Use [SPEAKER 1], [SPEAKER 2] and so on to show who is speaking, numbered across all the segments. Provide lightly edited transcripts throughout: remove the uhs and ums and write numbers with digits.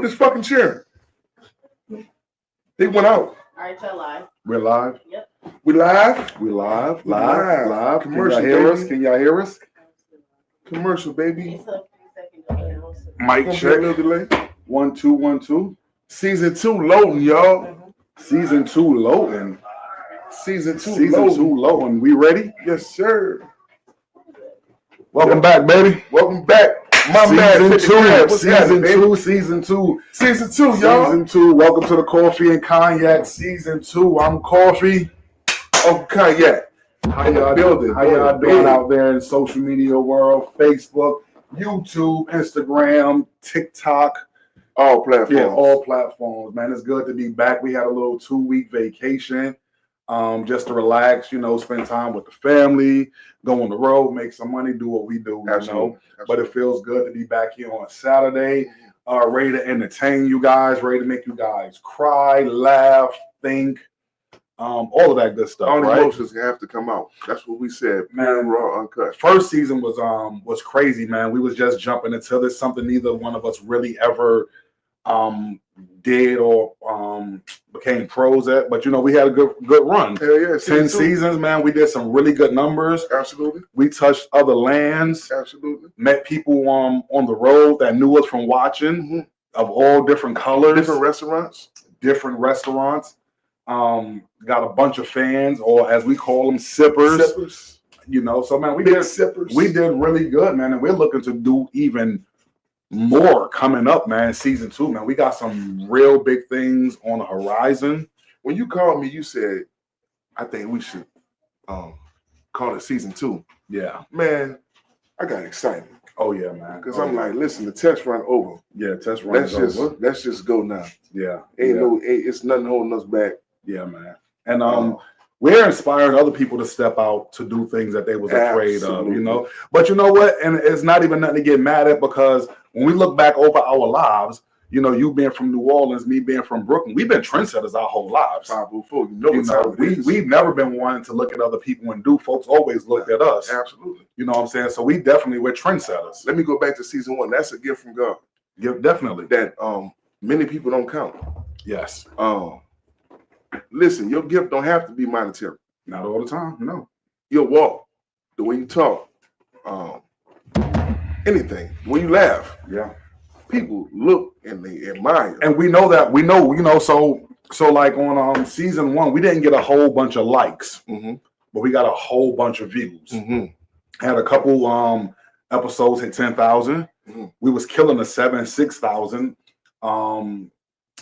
[SPEAKER 1] with his fucking chair. He went out.
[SPEAKER 2] All right, y'all live.
[SPEAKER 3] We're live.
[SPEAKER 2] Yep.
[SPEAKER 1] We live?
[SPEAKER 3] We live.
[SPEAKER 1] Commercial,
[SPEAKER 3] Can y'all hear us?
[SPEAKER 1] baby.
[SPEAKER 3] Can y'all hear us?
[SPEAKER 1] Commercial, baby.
[SPEAKER 2] It's a few seconds.
[SPEAKER 3] Mic
[SPEAKER 1] Gonna be a
[SPEAKER 3] check.
[SPEAKER 1] little delay.
[SPEAKER 3] 1 2 1 2.
[SPEAKER 1] Season 2 loading, y'all.
[SPEAKER 3] Season 2 loading.
[SPEAKER 1] Season 2
[SPEAKER 3] Season
[SPEAKER 1] loading.
[SPEAKER 3] 2 loading. We ready?
[SPEAKER 1] Yes, sir.
[SPEAKER 3] Welcome back, baby.
[SPEAKER 1] Welcome back. My man,
[SPEAKER 3] Season
[SPEAKER 1] 50
[SPEAKER 3] 2.
[SPEAKER 1] grand. What's
[SPEAKER 3] Season
[SPEAKER 1] happening, baby?
[SPEAKER 3] 2. Season 2.
[SPEAKER 1] Season 2, y'all.
[SPEAKER 3] Season 2. Welcome to the Coffee and Cognac Season 2. I'm Coffee.
[SPEAKER 1] Oh, Cognac.
[SPEAKER 3] How y'all
[SPEAKER 1] Building,
[SPEAKER 3] How y'all
[SPEAKER 1] building.
[SPEAKER 3] doing out there in social media world? Facebook, YouTube, Instagram, TikTok.
[SPEAKER 1] All platforms.
[SPEAKER 3] Yeah, all platforms, man. It's good to be back. We had a little 2-week vacation, just to relax, spend time with the family, go on the road, make some money, do what we do,
[SPEAKER 1] Absolutely.
[SPEAKER 3] But it feels good to be back here on Saturday, ready to entertain you guys, ready to make you guys cry, laugh, think, all of that good stuff.
[SPEAKER 1] All the
[SPEAKER 3] right?
[SPEAKER 1] emotions have to come out. That's what we said.
[SPEAKER 3] Man,
[SPEAKER 1] Raw, uncut.
[SPEAKER 3] First season was crazy, man. We was just jumping into this, something neither one of us really ever did or became pros at. But we had a good run.
[SPEAKER 1] Hell yeah.
[SPEAKER 3] 10 seasons, man. We did some really good numbers.
[SPEAKER 1] Absolutely.
[SPEAKER 3] We touched other lands.
[SPEAKER 1] Absolutely.
[SPEAKER 3] Met people on the road that knew us from watching, of all different colors. Different restaurants. Got a bunch of fans, or as we call them, sippers. So man, we did
[SPEAKER 1] sippers.
[SPEAKER 3] We did really good, man, and we're looking to do even more coming up, man. Season 2, man. We got some real big things on the horizon.
[SPEAKER 1] When you called me, you said, I think we should call it season 2.
[SPEAKER 3] Yeah.
[SPEAKER 1] Man, I got excited.
[SPEAKER 3] Oh yeah, man.
[SPEAKER 1] Because I'm like, listen, the test run over.
[SPEAKER 3] Yeah, test run over.
[SPEAKER 1] Let's just go now.
[SPEAKER 3] Yeah.
[SPEAKER 1] It's nothing holding us back.
[SPEAKER 3] Yeah, man. And we're inspiring other people to step out to do things that they was afraid of, But you know what? And it's not even nothing to get mad at, because when we look back over our lives, you being from New Orleans, me being from Brooklyn, we've been trendsetters our whole lives. We've never been wanting to look at other people and do. Folks always looked at us.
[SPEAKER 1] Absolutely.
[SPEAKER 3] You know what I'm saying? So we're trendsetters.
[SPEAKER 1] Let me go back to season 1. That's a gift from God.
[SPEAKER 3] Yeah, definitely.
[SPEAKER 1] That many people don't count.
[SPEAKER 3] Yes.
[SPEAKER 1] Listen, your gift don't have to be monetary.
[SPEAKER 3] Not all the time, no.
[SPEAKER 1] Your walk, the way you talk, anything, the way you laugh.
[SPEAKER 3] Yeah.
[SPEAKER 1] People look and they admire.
[SPEAKER 3] And we know that. So like on season 1, we didn't get a whole bunch of likes, but we got a whole bunch of views. Had a couple episodes hit 10,000. We was killing the 6,000.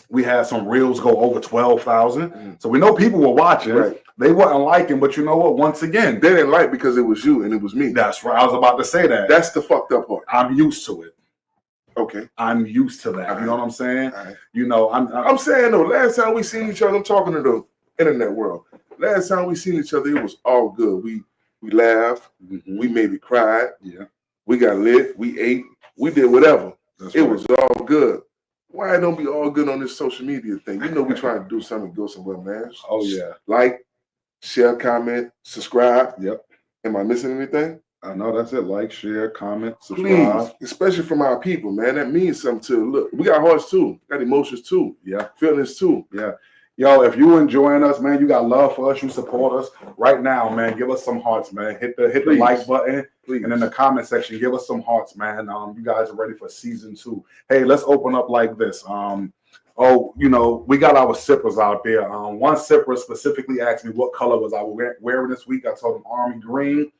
[SPEAKER 3] We had some reels go over 12,000. So we know people were watching.
[SPEAKER 1] Right.
[SPEAKER 3] They wasn't liking, but you know what? Once again,
[SPEAKER 1] they didn't like because it was you and it was me.
[SPEAKER 3] That's right. I was about to say that.
[SPEAKER 1] That's the fucked up part.
[SPEAKER 3] I'm used to it.
[SPEAKER 1] Okay.
[SPEAKER 3] I'm used to that.
[SPEAKER 1] All right.
[SPEAKER 3] You know what I'm saying?
[SPEAKER 1] All right.
[SPEAKER 3] I'm
[SPEAKER 1] saying though, last time we seen each other, I'm talking to the internet world. Last time we seen each other, it was all good. We laughed. We maybe cried.
[SPEAKER 3] Yeah.
[SPEAKER 1] We got lit. We ate. We did whatever. It was all good. Why it don't be all good on this social media thing? We trying to do something, go somewhere, man.
[SPEAKER 3] Oh yeah.
[SPEAKER 1] Like, share, comment, subscribe.
[SPEAKER 3] Yep.
[SPEAKER 1] Am I missing anything?
[SPEAKER 3] I know that's it. Like, share, comment, subscribe.
[SPEAKER 1] Please, especially from our people, man. That means something too. Look, we got hearts too. Got emotions too.
[SPEAKER 3] Yeah.
[SPEAKER 1] Feelings too.
[SPEAKER 3] Yeah. Yo, if you enjoying us, man, you got love for us, you support us right now, man. Give us some hearts, man. Hit the like button. Please. And in the comment section, give us some hearts, man. You guys are ready for season 2. Hey, let's open up like this. We got our sippers out there. One sipper specifically asked me what color was I wearing this week. I told them army green.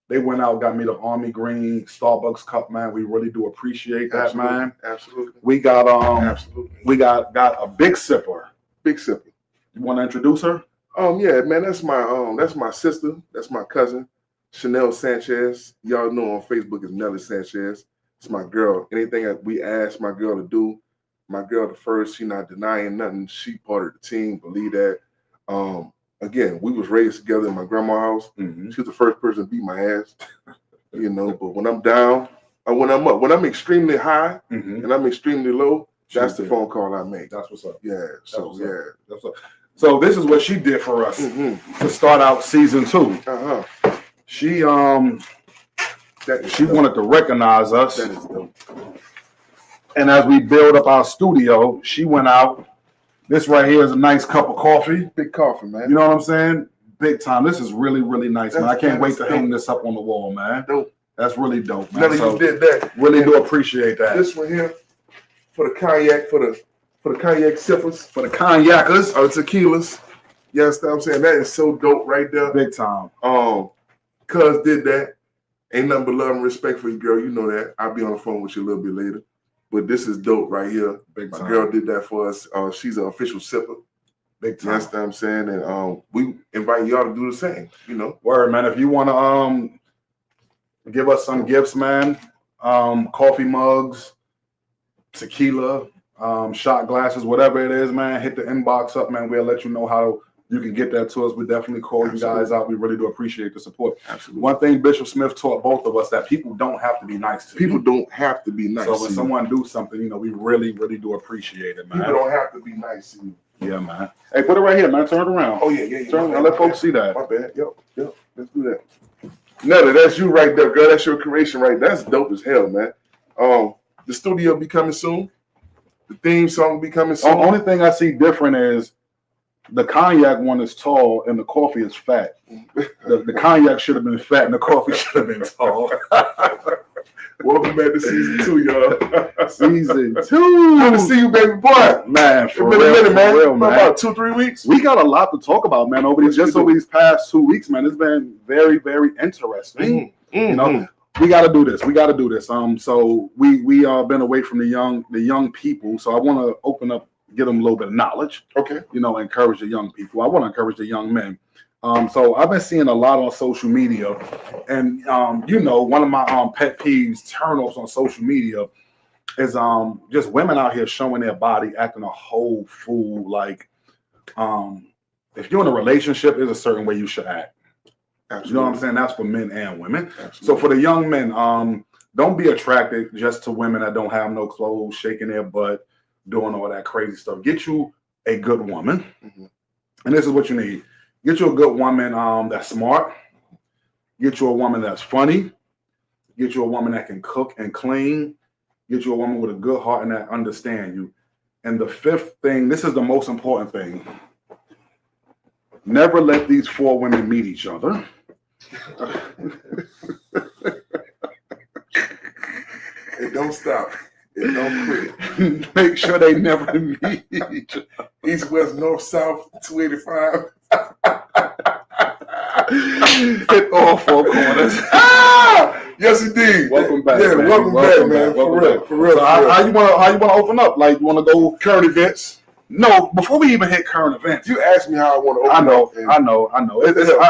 [SPEAKER 3] They went out, got me the army green Starbucks cup, man. We really do appreciate that, man.
[SPEAKER 1] Absolutely.
[SPEAKER 3] We got
[SPEAKER 1] absolutely.
[SPEAKER 3] We got a big sipper.
[SPEAKER 1] Big sipper.
[SPEAKER 3] You want to introduce her?
[SPEAKER 1] Yeah, man. That's my sister. That's my cousin, Chanel Sanchez. Y'all know on Facebook is Nelly Sanchez. It's my girl. Anything that we ask my girl to do, my girl the first. She not denying nothing. She part of the team. Believe that. Again, we was raised together in my grandma's house. She was the first person to beat my ass. But when I'm down, or when I'm up, when I'm extremely high and I'm extremely low, that's the phone call I make.
[SPEAKER 3] That's what's up.
[SPEAKER 1] Yeah. So
[SPEAKER 3] That's what's up. So this is what she did for us to start out season 2. She wanted to recognize us.
[SPEAKER 1] That is dope.
[SPEAKER 3] And as we build up our studio, she went out. This right here is a nice cup of coffee.
[SPEAKER 1] Big coffee, man.
[SPEAKER 3] You know what I'm saying? Big time. This is really, really nice, man. I can't wait to hang this up on the wall, man.
[SPEAKER 1] Dope.
[SPEAKER 3] That's really dope, man.
[SPEAKER 1] None of you did that.
[SPEAKER 3] Really do appreciate that.
[SPEAKER 1] This one here for the cognac, for the cognac sippers,
[SPEAKER 3] For the cognacers.
[SPEAKER 1] or tequilas. You understand what I'm saying? That is so dope right there.
[SPEAKER 3] Big time.
[SPEAKER 1] Cuz did that. Ain't nothing but love and respect for you, girl. You know that. I'll be on the phone with you a little bit later. But this is dope right here.
[SPEAKER 3] Big time.
[SPEAKER 1] My girl did that for us. She's an official sipper.
[SPEAKER 3] Big
[SPEAKER 1] You
[SPEAKER 3] time.
[SPEAKER 1] understand what I'm saying? And we invite y'all to do the same, you know.
[SPEAKER 3] Word, man. If you want to give us some gifts, man, coffee mugs, tequila, shot glasses, whatever it is, man, hit the inbox up, man. We'll let you know how you can get that to us. We definitely call you guys out. We really do appreciate the support.
[SPEAKER 1] Absolutely.
[SPEAKER 3] One thing Bishop Smith taught both of us, that people don't have to be nice to
[SPEAKER 1] People
[SPEAKER 3] you.
[SPEAKER 1] don't have to be nice.
[SPEAKER 3] So when
[SPEAKER 1] to you.
[SPEAKER 3] someone do something, you know, we really, really do appreciate it, man.
[SPEAKER 1] People don't have to be nice to you.
[SPEAKER 3] Yeah, man. Hey, put it right here, man. Turn it around.
[SPEAKER 1] Oh yeah.
[SPEAKER 3] Turn it around. Let folks see that.
[SPEAKER 1] My bad. Yep. Let's do that. Nelly, that's you right there, girl. That's your creation right there. That's dope as hell, man. The studio be coming soon. The theme song will be coming soon.
[SPEAKER 3] The only thing I see different is the cognac one is tall and the coffee is fat. The cognac should have been fat and the coffee should have been tall.
[SPEAKER 1] Welcome back to season 2, y'all.
[SPEAKER 3] Season 2.
[SPEAKER 1] Good to see you, baby boy.
[SPEAKER 3] Man,
[SPEAKER 1] It's been a minute, man.
[SPEAKER 3] for real, man.
[SPEAKER 1] About 2-3 weeks.
[SPEAKER 3] We got a lot to talk about, man. Over these past 2 weeks, man. It's been very, very interesting. You know, we got to do this. So we been away from the young people. So I want to open up, get them a little bit of knowledge.
[SPEAKER 1] Okay.
[SPEAKER 3] You know, encourage the young people. I want to encourage the young men. So I've been seeing a lot on social media, and you know, one of my pet peeves, turn-offs on social media, is just women out here showing their body, acting a whole fool. Like, if you're in a relationship, there's a certain way you should act.
[SPEAKER 1] Absolutely.
[SPEAKER 3] You know what I'm saying? That's for men and women.
[SPEAKER 1] Absolutely.
[SPEAKER 3] So for the young men, don't be attracted just to women that don't have no clothes, shaking their butt, doing all that crazy stuff. Get you a good woman, and this is what you need. Get you a good woman that's smart. Get you a woman that's funny. Get you a woman that can cook and clean. Get you a woman with a good heart and that understand you. And the fifth thing, this is the most important thing. Never let these 4 women meet each other.
[SPEAKER 1] It don't stop. It don't quit.
[SPEAKER 3] Make sure they never meet each other.
[SPEAKER 1] East, west, north, south, 285.
[SPEAKER 3] Hit all 4 corners.
[SPEAKER 1] Yes, indeed.
[SPEAKER 3] Welcome back.
[SPEAKER 1] Yeah,
[SPEAKER 3] man.
[SPEAKER 1] welcome back, man. For real.
[SPEAKER 3] So how you want to open up? Like, you want to go
[SPEAKER 1] Current events.
[SPEAKER 3] No, before we even hit current events.
[SPEAKER 1] You asked me how I want to open up.
[SPEAKER 3] I know.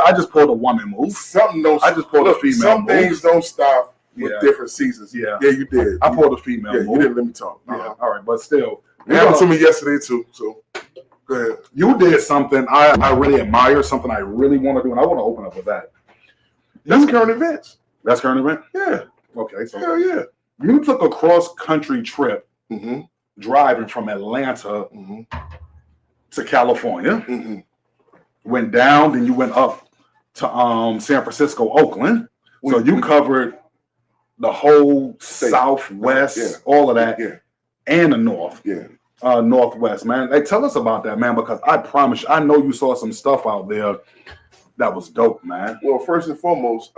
[SPEAKER 3] I just pulled a woman move.
[SPEAKER 1] Something don't.
[SPEAKER 3] I just pulled a female
[SPEAKER 1] Some
[SPEAKER 3] move.
[SPEAKER 1] things don't stop with
[SPEAKER 3] Yeah.
[SPEAKER 1] different seasons.
[SPEAKER 3] Yeah.
[SPEAKER 1] Yeah, you did.
[SPEAKER 3] I pulled a female
[SPEAKER 1] Yeah,
[SPEAKER 3] move.
[SPEAKER 1] you didn't let me talk.
[SPEAKER 3] Yeah. All right, but still.
[SPEAKER 1] You talked to me yesterday too. So go ahead.
[SPEAKER 3] You did something I really admire, something I really want to do, and I want to open up with that.
[SPEAKER 1] That's current events.
[SPEAKER 3] That's current event?
[SPEAKER 1] Yeah.
[SPEAKER 3] Okay, so
[SPEAKER 1] Hell yeah.
[SPEAKER 3] you took a cross-country trip
[SPEAKER 1] Mm-hmm.
[SPEAKER 3] driving from Atlanta
[SPEAKER 1] Mm-hmm.
[SPEAKER 3] to California.
[SPEAKER 1] Mm-hmm.
[SPEAKER 3] Went down, then you went up to San Francisco, Oakland. So you covered the whole
[SPEAKER 1] State.
[SPEAKER 3] Southwest,
[SPEAKER 1] Yeah.
[SPEAKER 3] all of that,
[SPEAKER 1] Yeah.
[SPEAKER 3] and the North.
[SPEAKER 1] Yeah.
[SPEAKER 3] Northwest, man. Hey, tell us about that, man, because I promise you, I know you saw some stuff out there that was dope, man.
[SPEAKER 1] Well, first and foremost,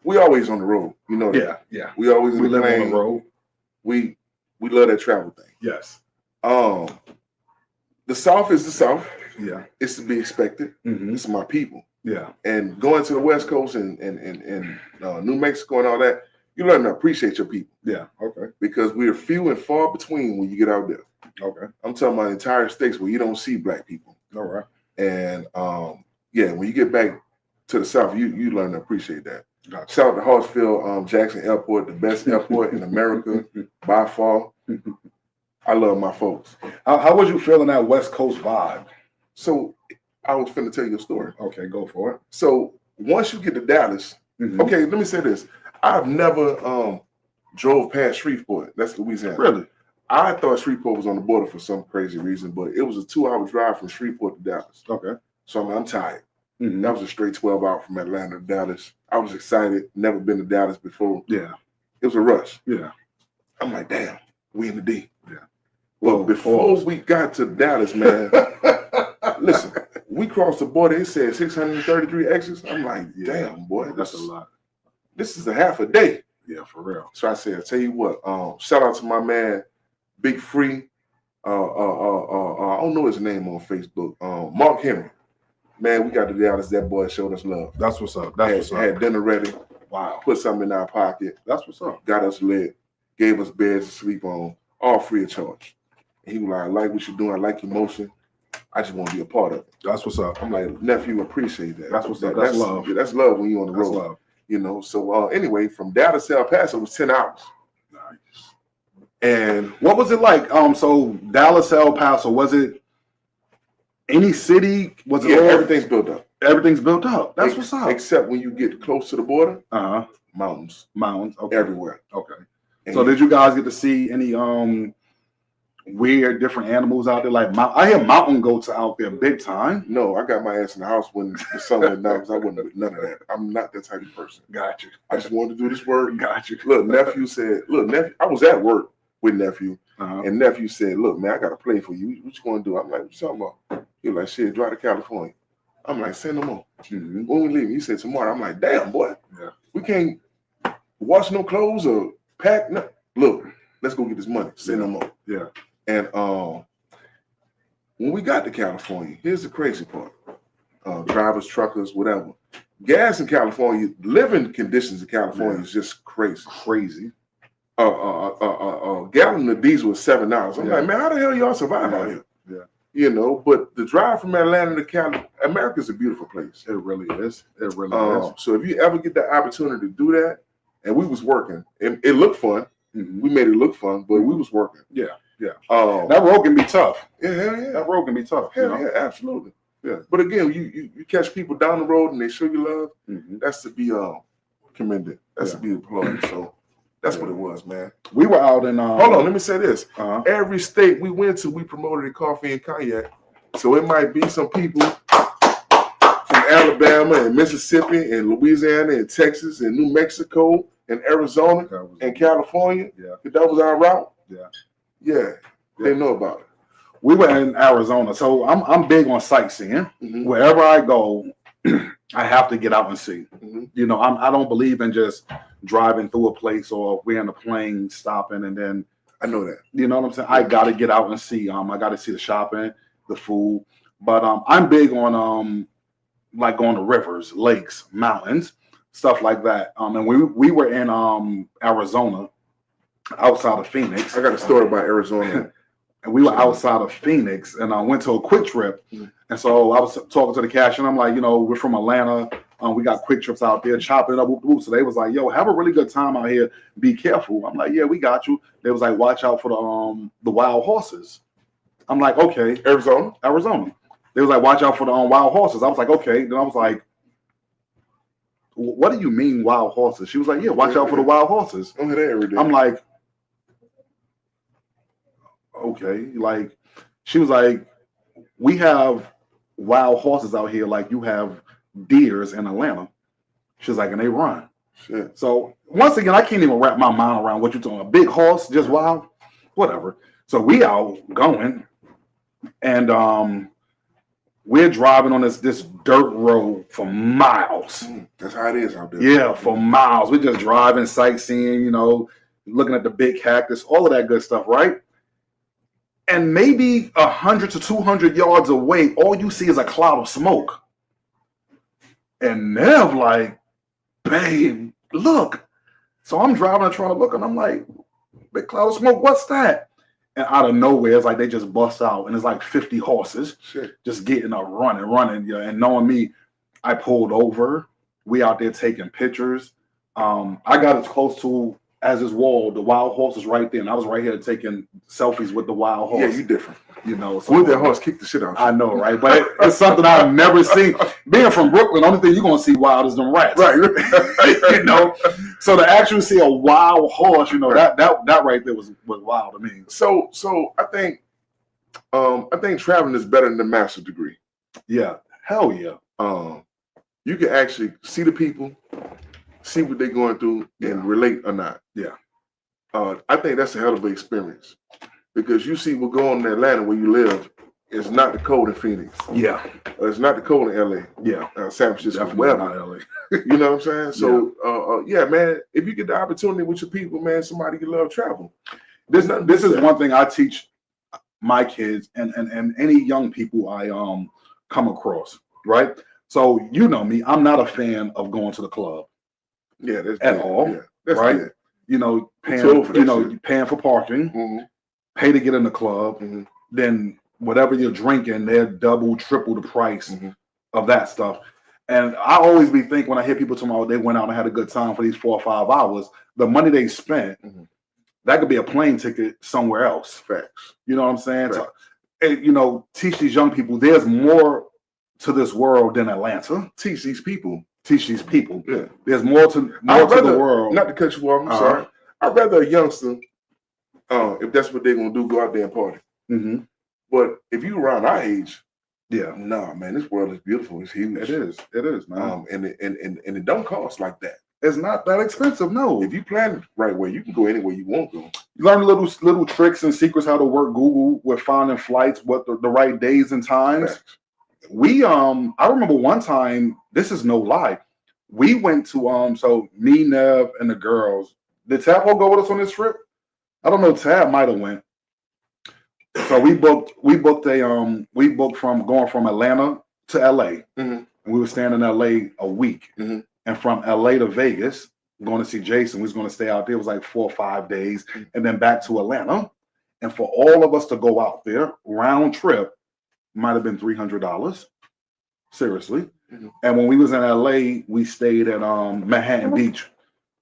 [SPEAKER 1] we always on the road. You know that.
[SPEAKER 3] Yeah.
[SPEAKER 1] We always in
[SPEAKER 3] We
[SPEAKER 1] the
[SPEAKER 3] live
[SPEAKER 1] plane.
[SPEAKER 3] on the road.
[SPEAKER 1] We love that travel thing.
[SPEAKER 3] Yes.
[SPEAKER 1] The South is the South.
[SPEAKER 3] Yeah.
[SPEAKER 1] It's to be expected.
[SPEAKER 3] Mm-hmm.
[SPEAKER 1] It's my people.
[SPEAKER 3] Yeah.
[SPEAKER 1] And going to the West Coast and New Mexico and all that, you learn to appreciate your people
[SPEAKER 3] Yeah. Okay.
[SPEAKER 1] because we are few and far between when you get out there.
[SPEAKER 3] Okay.
[SPEAKER 1] I'm talking about entire states where you don't see black people.
[SPEAKER 3] All right.
[SPEAKER 1] And yeah, when you get back to the South, you learn to appreciate that.
[SPEAKER 3] Gotcha.
[SPEAKER 1] Shout out to Hartsfield Jackson Airport, the best airport in America by far. I love my folks.
[SPEAKER 3] How was you feeling that West Coast vibe?
[SPEAKER 1] So I was finna tell you a story.
[SPEAKER 3] Okay, go for it.
[SPEAKER 1] So once you get to Dallas,
[SPEAKER 3] Mhm.
[SPEAKER 1] okay, let me say this. I've never drove past Shreveport. That's Louisiana.
[SPEAKER 3] Really?
[SPEAKER 1] I thought Shreveport was on the border for some crazy reason, but it was a 2-hour drive from Shreveport to Dallas.
[SPEAKER 3] Okay.
[SPEAKER 1] So I'm tired.
[SPEAKER 3] Mhm.
[SPEAKER 1] That was a straight 12 hour from Atlanta to Dallas. I was excited. Never been to Dallas before.
[SPEAKER 3] Yeah.
[SPEAKER 1] It was a rush.
[SPEAKER 3] Yeah.
[SPEAKER 1] I'm like, damn. we in the D.
[SPEAKER 3] Yeah.
[SPEAKER 1] Well, before we got to Dallas, man, listen, we crossed the border. It said 633 exits. I'm like, damn, boy,
[SPEAKER 3] that's a lot.
[SPEAKER 1] This is a half a day.
[SPEAKER 3] Yeah, for real.
[SPEAKER 1] So I said, I'll tell you what, shout out to my man, Big Free. I don't know his name on Facebook. Mark Henry. Man, we got to Dallas. That boy showed us love.
[SPEAKER 3] That's what's up. That's what's up.
[SPEAKER 1] Had dinner ready.
[SPEAKER 3] Wow.
[SPEAKER 1] Put something in our pocket.
[SPEAKER 3] That's what's up.
[SPEAKER 1] Got us lit. Gave us beds to sleep on, all free of charge. And he was like, I like what you're doing. I like your motion. I just want to be a part of it.
[SPEAKER 3] That's what's up.
[SPEAKER 1] I'm like, nephew, appreciate that.
[SPEAKER 3] That's what's up. That's love.
[SPEAKER 1] Yeah, that's love when you're on the road.
[SPEAKER 3] Love.
[SPEAKER 1] You know, so anyway, from Dallas to El Paso was 10 hours.
[SPEAKER 3] Nice.
[SPEAKER 1] And
[SPEAKER 3] what was it like? So Dallas, El Paso, was it any city? Was it all?
[SPEAKER 1] Everything's built up.
[SPEAKER 3] Everything's built up. That's what's up.
[SPEAKER 1] Except when you get close to the border, mountains.
[SPEAKER 3] Mountains. Okay.
[SPEAKER 1] Everywhere.
[SPEAKER 3] Okay.
[SPEAKER 1] And
[SPEAKER 3] so did you guys get to see any weird different animals out there? Like I hear mountain goats out there big time.
[SPEAKER 1] No, I got my ass in the house when the sun went down because I wasn't with none of that. I'm not that type of person.
[SPEAKER 3] Got you.
[SPEAKER 1] I just wanted to do this work.
[SPEAKER 3] Got you.
[SPEAKER 1] Look, nephew said, I was at work with nephew, and nephew said, look, man, I got a play for you. What you want to do? I'm like, what you talking about? He was like, shit, drive to California. I'm like, say no more.
[SPEAKER 3] Mm-hmm.
[SPEAKER 1] When we leaving, he said tomorrow. I'm like, damn, boy.
[SPEAKER 3] Yeah.
[SPEAKER 1] We can't wash no clothes or pack. No. Look, let's go get this money. Say no more.
[SPEAKER 3] Yeah.
[SPEAKER 1] And when we got to California, here's the crazy part. Drivers, truckers, whatever. Gas in California, living conditions in California is just crazy.
[SPEAKER 3] Crazy.
[SPEAKER 1] A gallon of diesel was $7. I'm like, man, how the hell y'all survive out here?
[SPEAKER 3] Yeah.
[SPEAKER 1] You know, but the drive from Atlanta to Cali, America's a beautiful place.
[SPEAKER 3] It really is. It really is.
[SPEAKER 1] So if you ever get the opportunity to do that, and we was working, and it looked fun.
[SPEAKER 3] Mm-hmm.
[SPEAKER 1] We made it look fun, but we was working.
[SPEAKER 3] Yeah. Yeah. That road can be tough.
[SPEAKER 1] Yeah, hell yeah.
[SPEAKER 3] That road can be tough.
[SPEAKER 1] Yeah, absolutely. Yeah. But again, you catch people down the road and they show you love.
[SPEAKER 3] Mm-hmm.
[SPEAKER 1] That's to be commended. That's to be applauded. So that's what it was, man.
[SPEAKER 3] We were out in
[SPEAKER 1] hold on, let me say this. Every state we went to, we promoted the coffee and cognac. So it might be some people from Alabama and Mississippi and Louisiana and Texas and New Mexico and Arizona and California.
[SPEAKER 3] Yeah.
[SPEAKER 1] That was our route.
[SPEAKER 3] Yeah.
[SPEAKER 1] They know about it.
[SPEAKER 3] We were in Arizona, so I'm big on sightseeing.
[SPEAKER 1] Mm-hmm.
[SPEAKER 3] Wherever I go, I have to get out and see.
[SPEAKER 1] Mm-hmm.
[SPEAKER 3] You know, I don't believe in just driving through a place or we're in a plane stopping and then
[SPEAKER 1] I know that.
[SPEAKER 3] You know what I'm saying? I got to get out and see. I got to see the shopping, the food. But I'm big on like going to rivers, lakes, mountains, stuff like that. And we were in Arizona, outside of Phoenix.
[SPEAKER 1] I got a story about Arizona.
[SPEAKER 3] And we were outside of Phoenix, and I went to a quick trip. And so I was talking to the cashier, and I'm like, you know, we're from Atlanta. We got quick trips out there, chopping it up. Whoop, whoop. So they was like, yo, have a really good time out here. Be careful. I'm like, yeah, we got you. They was like, watch out for the wild horses. I'm like, okay.
[SPEAKER 1] Arizona.
[SPEAKER 3] They was like, watch out for the wild horses. I was like, okay. Then I was like, what do you mean wild horses? She was like, yeah, watch out for the wild horses.
[SPEAKER 1] I'm here every day.
[SPEAKER 3] I'm like, okay. Like, she was like, we have wild horses out here like you have deers in Atlanta. She's like, and they run.
[SPEAKER 1] Shit.
[SPEAKER 3] So once again, I can't even wrap my mind around what you're talking about. A big horse, just wild, whatever. So we out going, and we're driving on this dirt road for miles.
[SPEAKER 1] That's how it is out there.
[SPEAKER 3] Yeah, for miles. We're just driving, sightseeing, you know, looking at the big cactus, all of that good stuff, right? And maybe 100 to 200 yards away, all you see is a cloud of smoke. And Nev like, babe, look. So I'm driving and trying to look, and I'm like, big cloud of smoke, what's that? And out of nowhere, it's like they just bust out, and it's like 50 horses just getting up, running. Yeah. And knowing me, I pulled over. We out there taking pictures. I got as close to as this wall, the wild horse is right there, and I was right here taking selfies with the wild horse.
[SPEAKER 1] Yeah, you different.
[SPEAKER 3] You know, so
[SPEAKER 1] with that horse kicked the shit out.
[SPEAKER 3] I know, right? But it's something I've never seen. Being from Brooklyn, the only thing you're gonna see wild is them rats,
[SPEAKER 1] right?
[SPEAKER 3] You know, so to actually see a wild horse, you know, that right there was wild to me.
[SPEAKER 1] So I think traveling is better than the master's degree.
[SPEAKER 3] Yeah, hell yeah.
[SPEAKER 1] You can actually see the people, see what they're going through, and relate or not.
[SPEAKER 3] Yeah.
[SPEAKER 1] I think that's a hell of an experience because you see what going on in Atlanta where you live. It's not the cold in Phoenix.
[SPEAKER 3] Yeah.
[SPEAKER 1] It's not the cold in LA.
[SPEAKER 3] Yeah.
[SPEAKER 1] San Francisco,
[SPEAKER 3] Definitely
[SPEAKER 1] wherever.
[SPEAKER 3] not LA.
[SPEAKER 1] You know what I'm saying? So, yeah, man, if you get the opportunity with your people, man, somebody can love travel.
[SPEAKER 3] This is one thing I teach my kids and any young people I come across, right? So you know me, I'm not a fan of going to the club.
[SPEAKER 1] Yeah, that's
[SPEAKER 3] at
[SPEAKER 1] good.
[SPEAKER 3] all,
[SPEAKER 1] Yeah, that's
[SPEAKER 3] right?
[SPEAKER 1] good.
[SPEAKER 3] You know, paying for parking,
[SPEAKER 1] Mm-hmm.
[SPEAKER 3] pay to get in the club,
[SPEAKER 1] Mm-hmm.
[SPEAKER 3] then whatever you're drinking, they're double, triple the price of that stuff. And I always be thinking when I hear people talking about they went out and had a good time for these 4 or 5 hours, the money they spent, that could be a plane ticket somewhere else.
[SPEAKER 1] Facts.
[SPEAKER 3] You know what I'm saying? So, you know, teach these young people there's more to this world than Atlanta.
[SPEAKER 1] Teach these people.
[SPEAKER 3] Yeah. There's more to the world.
[SPEAKER 1] Not to cut you off, I'm sorry. I'd rather a youngster, if that's what they're gonna do, go out there and party.
[SPEAKER 3] Mm-hmm.
[SPEAKER 1] But if you around our age,
[SPEAKER 3] yeah,
[SPEAKER 1] nah, man, this world is beautiful. It's huge.
[SPEAKER 3] It is, man.
[SPEAKER 1] And it don't cost like that.
[SPEAKER 3] It's not that expensive, no.
[SPEAKER 1] If you plan it the right way, you can go anywhere you want to.
[SPEAKER 3] You learn little tricks and secrets how to work Google with finding flights, what the right days and times.
[SPEAKER 1] Facts.
[SPEAKER 3] We I remember one time, this is no lie. We went to so me, Nev, and the girls. Did Tab go with us on this trip? I don't know. Tab might have went. So we booked from going from Atlanta to LA. And we were staying in LA a week. And from LA to Vegas, going to see Jason. We was going to stay out there. It was like 4 or 5 days, and then back to Atlanta. And for all of us to go out there, round trip, might have been $300. Seriously. And when we was in LA, we stayed at Manhattan Beach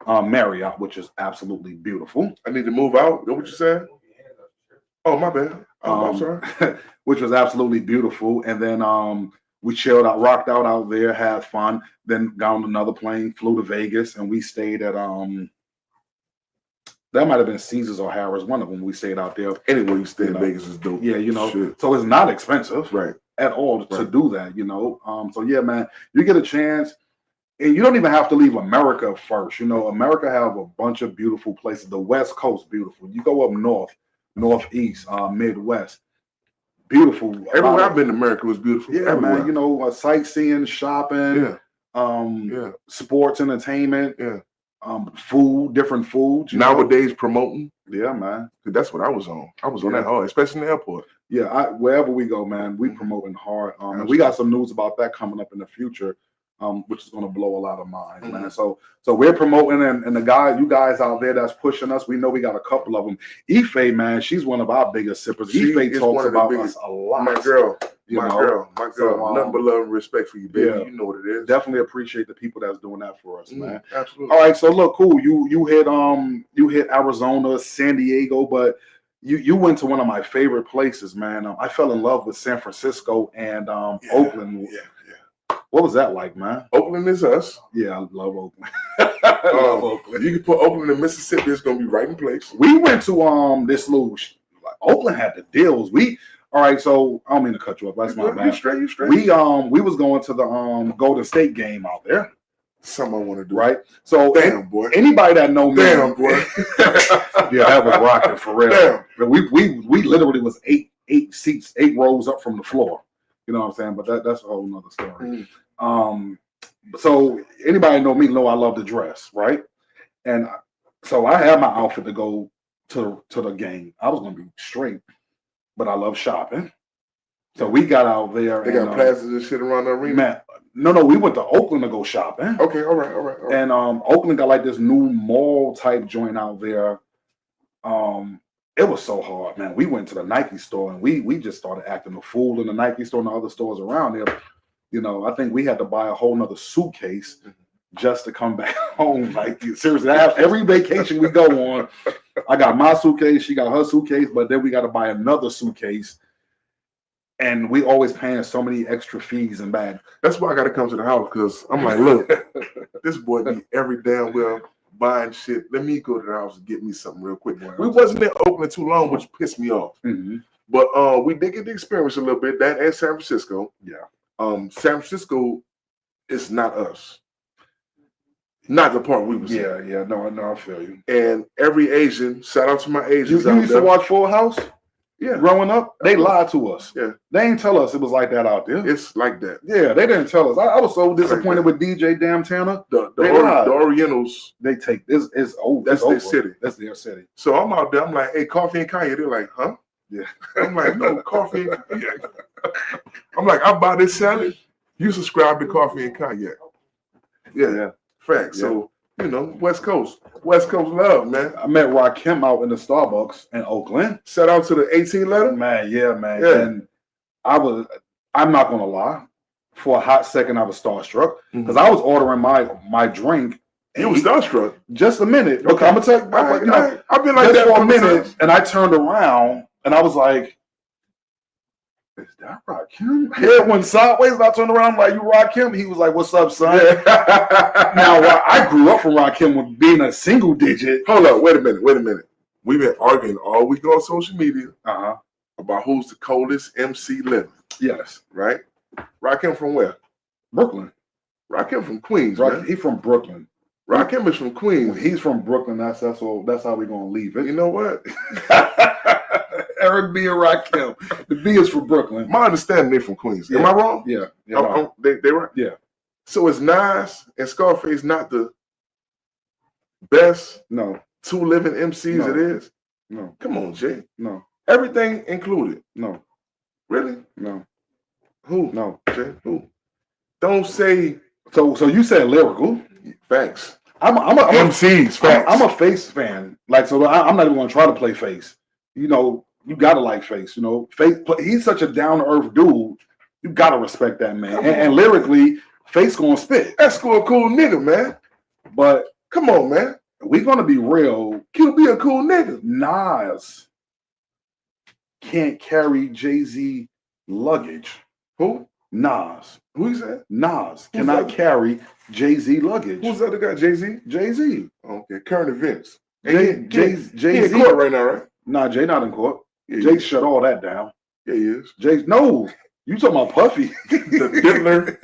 [SPEAKER 3] Marriott, which is absolutely beautiful.
[SPEAKER 1] I need to move out. Is that what you said? Oh, my bad. I'm sorry.
[SPEAKER 3] Which was absolutely beautiful. And then we chilled out, rocked out there, had fun. Then got on another plane, flew to Vegas, and we stayed at that might have been Caesars or Harrah's, one of them. We stayed out there.
[SPEAKER 1] Anywhere you stay in Vegas is dope.
[SPEAKER 3] Yeah, you know. So it's not expensive,
[SPEAKER 1] right,
[SPEAKER 3] at all to do that, you know. So yeah, man, you get a chance, and you don't even have to leave America first. You know, America have a bunch of beautiful places. The West Coast, beautiful. You go up north, northeast, Midwest. Beautiful.
[SPEAKER 1] Everywhere I've been in America was beautiful.
[SPEAKER 3] Yeah,
[SPEAKER 1] everywhere.
[SPEAKER 3] Man. You know, sightseeing, shopping, sports, entertainment, food, different foods.
[SPEAKER 1] Nowadays, promoting.
[SPEAKER 3] Yeah, man.
[SPEAKER 1] That's what I was on. I was on that hard, especially in the airport.
[SPEAKER 3] Yeah, wherever we go, man, we promoting hard. And we got some news about that coming up in the future, which is going to blow a lot of minds, man. So we're promoting, and you guys out there that's pushing us, we know we got a couple of them. Ife, man, she's one of our biggest sippers. Ife talks about us a lot.
[SPEAKER 1] My girl.
[SPEAKER 3] My girl.
[SPEAKER 1] So, nothing but love and respect for you, baby.
[SPEAKER 3] Yeah,
[SPEAKER 1] you know what it is.
[SPEAKER 3] Definitely appreciate the people that's doing that for us, man.
[SPEAKER 1] Absolutely.
[SPEAKER 3] All right, so look, cool. You hit Arizona, San Diego, but you went to one of my favorite places, man. I fell in love with San Francisco and Oakland.
[SPEAKER 1] Yeah.
[SPEAKER 3] What was that like, man?
[SPEAKER 1] Oakland is us.
[SPEAKER 3] Yeah, I love Oakland. I love Oakland.
[SPEAKER 1] You can put Oakland in Mississippi, it's gonna be right in place.
[SPEAKER 3] We went to this little Oakland had the deals. All right, so I don't mean to cut you off. That's my bad.
[SPEAKER 1] You straight.
[SPEAKER 3] We was going to the Golden State game out there.
[SPEAKER 1] Something I want to do.
[SPEAKER 3] Right. So
[SPEAKER 1] damn boy.
[SPEAKER 3] Anybody that know me.
[SPEAKER 1] Damn boy.
[SPEAKER 3] Yeah, that was rocking for real.
[SPEAKER 1] Damn.
[SPEAKER 3] But we literally was eight seats, 8 rows up from the floor. You know what I'm saying? But that's a whole nother story. So anybody know me know I love to dress, right? And so I had my outfit to go to the game. I was gonna be straight, but I love shopping. So we got out there.
[SPEAKER 1] They got plazas and shit around the arena.
[SPEAKER 3] Man, no, we went to Oakland to go shopping.
[SPEAKER 1] Okay, all right.
[SPEAKER 3] And Oakland got like this new mall type joint out there. It was so hard, man. We went to the Nike store and we just started acting a fool in the Nike store and the other stores around there. You know, I think we had to buy a whole nother suitcase just to come back home. Like, seriously, every vacation we go on, I got my suitcase, she got her suitcase, but then we got to buy another suitcase. And we always paying so many extra fees and bags.
[SPEAKER 1] That's why I got to come to the house, because I'm like, look, this boy be every damn well buying shit. Let me go to the house and get me something real quick. We wasn't in Oakland too long, which pissed me off. But we did get the experience a little bit. That and San Francisco.
[SPEAKER 3] Yeah.
[SPEAKER 1] San Francisco is not us. Not the part we was in.
[SPEAKER 3] Yeah. No, I feel you.
[SPEAKER 1] And every Asian, shout out to my
[SPEAKER 3] You
[SPEAKER 1] Asians
[SPEAKER 3] used to watch Full House?
[SPEAKER 1] Yeah.
[SPEAKER 3] Growing up, they lied to us.
[SPEAKER 1] Yeah.
[SPEAKER 3] They ain't tell us it was like that out there.
[SPEAKER 1] It's like that.
[SPEAKER 3] Yeah, they didn't tell us. I was so disappointed with DJ Damn Tanner.
[SPEAKER 1] The
[SPEAKER 3] lied.
[SPEAKER 1] Orientals.
[SPEAKER 3] They take this is old.
[SPEAKER 1] That's their city.
[SPEAKER 3] That's their city.
[SPEAKER 1] So I'm out there. I'm like, hey, coffee and Kanye. They're like, huh?
[SPEAKER 3] Yeah.
[SPEAKER 1] I'm like, no, coffee and Kanye. I'm like, I buy this salad. You subscribe to Coffee and Kanye. Yeah. Facts.
[SPEAKER 3] Yeah.
[SPEAKER 1] So, West Coast love, man.
[SPEAKER 3] I met Rakim out in the Starbucks in Oakland.
[SPEAKER 1] Shout out to the 18 letter.
[SPEAKER 3] Man.
[SPEAKER 1] Yeah.
[SPEAKER 3] And I'm not gonna lie, for a hot second I was starstruck because I was ordering my drink.
[SPEAKER 1] You was starstruck.
[SPEAKER 3] Just a minute. Okay, I'm gonna tell you.
[SPEAKER 1] I've been like that
[SPEAKER 3] for a minute,
[SPEAKER 1] times.
[SPEAKER 3] and I turned around and I was like, "Is that Rakim?" Head went sideways, and I turned around I'm like, "You Rakim?" He was like, "What's up, son?"
[SPEAKER 1] Yeah.
[SPEAKER 3] Now I grew up from Rakim with being a single digit.
[SPEAKER 1] Hold up, wait a minute. We've been arguing all week on social media about who's the coldest MC living.
[SPEAKER 3] Yes,
[SPEAKER 1] right. Rakim from where?
[SPEAKER 3] Brooklyn.
[SPEAKER 1] Rakim from Queens, man.
[SPEAKER 3] He from Brooklyn.
[SPEAKER 1] Rakim is from Queens.
[SPEAKER 3] He's from Brooklyn. That's how we're gonna leave it.
[SPEAKER 1] You know what?
[SPEAKER 3] Eric B and Rakim. The B is from Brooklyn.
[SPEAKER 1] My understanding, they're from Queens. Am I wrong?
[SPEAKER 3] Yeah.
[SPEAKER 1] They right?
[SPEAKER 3] Yeah.
[SPEAKER 1] So is Nas and Scarface not the best two living MCs it is?
[SPEAKER 3] No.
[SPEAKER 1] Come on, Jay.
[SPEAKER 3] No.
[SPEAKER 1] Everything included.
[SPEAKER 3] No.
[SPEAKER 1] Really?
[SPEAKER 3] No.
[SPEAKER 1] Who?
[SPEAKER 3] No.
[SPEAKER 1] Jay, who? Don't say.
[SPEAKER 3] So you said lyrical.
[SPEAKER 1] Facts.
[SPEAKER 3] I'm a
[SPEAKER 1] MCs. Facts.
[SPEAKER 3] I'm a Face fan. Like, so I'm not even gonna try to play Face. You gotta like Face. Face. He's such a down to earth dude. You gotta respect that man. And lyrically, Face gonna spit.
[SPEAKER 1] That's cool nigga, man.
[SPEAKER 3] But
[SPEAKER 1] come on, man.
[SPEAKER 3] We gonna be real.
[SPEAKER 1] He'll be a cool nigga.
[SPEAKER 3] Nas can't carry Jay-Z luggage.
[SPEAKER 1] Who?
[SPEAKER 3] Nas.
[SPEAKER 1] Who you said?
[SPEAKER 3] Nas cannot carry Jay-Z luggage.
[SPEAKER 1] Who's the other guy? Jay-Z?
[SPEAKER 3] Jay-Z.
[SPEAKER 1] Okay, current events.
[SPEAKER 3] Jay-Z.
[SPEAKER 1] He in court right now, right?
[SPEAKER 3] Nah, Jay not in court.
[SPEAKER 1] Yeah,
[SPEAKER 3] Jay shut all that down.
[SPEAKER 1] Yeah, he is.
[SPEAKER 3] No, you talking about Puffy.
[SPEAKER 1] The Diddler.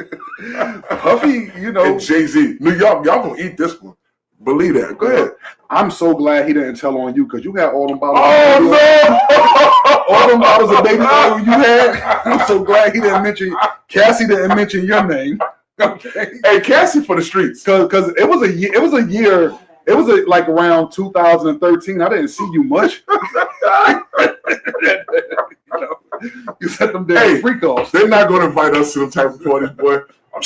[SPEAKER 3] Puffy,
[SPEAKER 1] And Jay-Z. New York, y'all gonna eat this one. Believe that. Go ahead.
[SPEAKER 3] I'm so glad he didn't tell on you because you had all them bottles.
[SPEAKER 1] Oh,
[SPEAKER 3] no! All them bottles of baby oil you had. I'm so glad he didn't mention, Cassie didn't mention your name. Okay.
[SPEAKER 1] Hey, Cassie for the streets.
[SPEAKER 3] Because it was a year, like around 2013. I didn't see you much. You set them damn freak offs.
[SPEAKER 1] They're not going to invite us to them type of parties, boy. I'm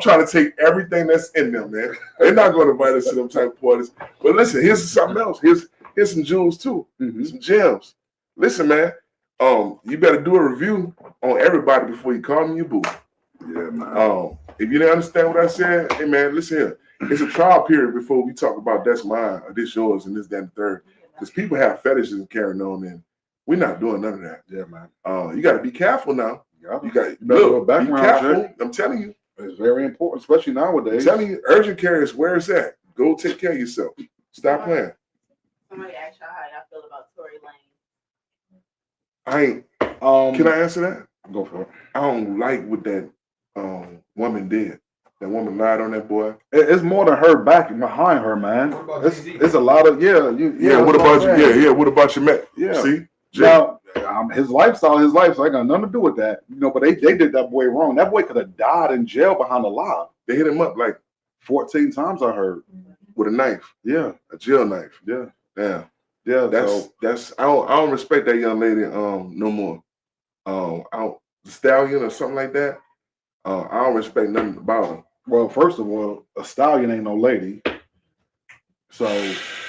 [SPEAKER 1] trying to take everything that's in them, man. They're not going to invite us to them type of parties. But listen, here's something else. Here's some jewels too. Some gems. Listen, man. You better do a review on everybody before you call me your boo.
[SPEAKER 3] Yeah, man.
[SPEAKER 1] If you didn't understand what I said, hey man, listen here. It's a trial period before we talk about that's mine or this yours and this, that, and the third. Because people have fetishes and carrying on, and we're not doing none of that.
[SPEAKER 3] Yeah, man.
[SPEAKER 1] You got to be careful now. You got
[SPEAKER 3] do a background
[SPEAKER 1] be careful.
[SPEAKER 3] check.
[SPEAKER 1] I'm telling you.
[SPEAKER 3] It's very important, especially nowadays.
[SPEAKER 1] I'm telling you, urgent care is where it's at. Go take care of yourself. Stop playing.
[SPEAKER 2] Somebody asked y'all how y'all feel about Tory Lanez.
[SPEAKER 1] I ain't. Can I answer that?
[SPEAKER 3] Go for it.
[SPEAKER 1] I don't like what that woman did. That woman lied on that boy.
[SPEAKER 3] It's more than her back and behind her, man. It's a lot of
[SPEAKER 1] What about you? What about your man?
[SPEAKER 3] Yeah.
[SPEAKER 1] See,
[SPEAKER 3] now his lifestyle, so I got nothing to do with that. But they did that boy wrong. That boy could have died in jail behind a lie.
[SPEAKER 1] They hit him up like
[SPEAKER 3] 14 times. I heard
[SPEAKER 1] with a knife.
[SPEAKER 3] Yeah,
[SPEAKER 1] a jail knife.
[SPEAKER 3] Yeah,
[SPEAKER 1] yeah.
[SPEAKER 3] That's
[SPEAKER 1] I don't respect that young lady no more. The stallion or something like that. I don't respect nothing about her.
[SPEAKER 3] Well, first of all, a stallion ain't no lady. So,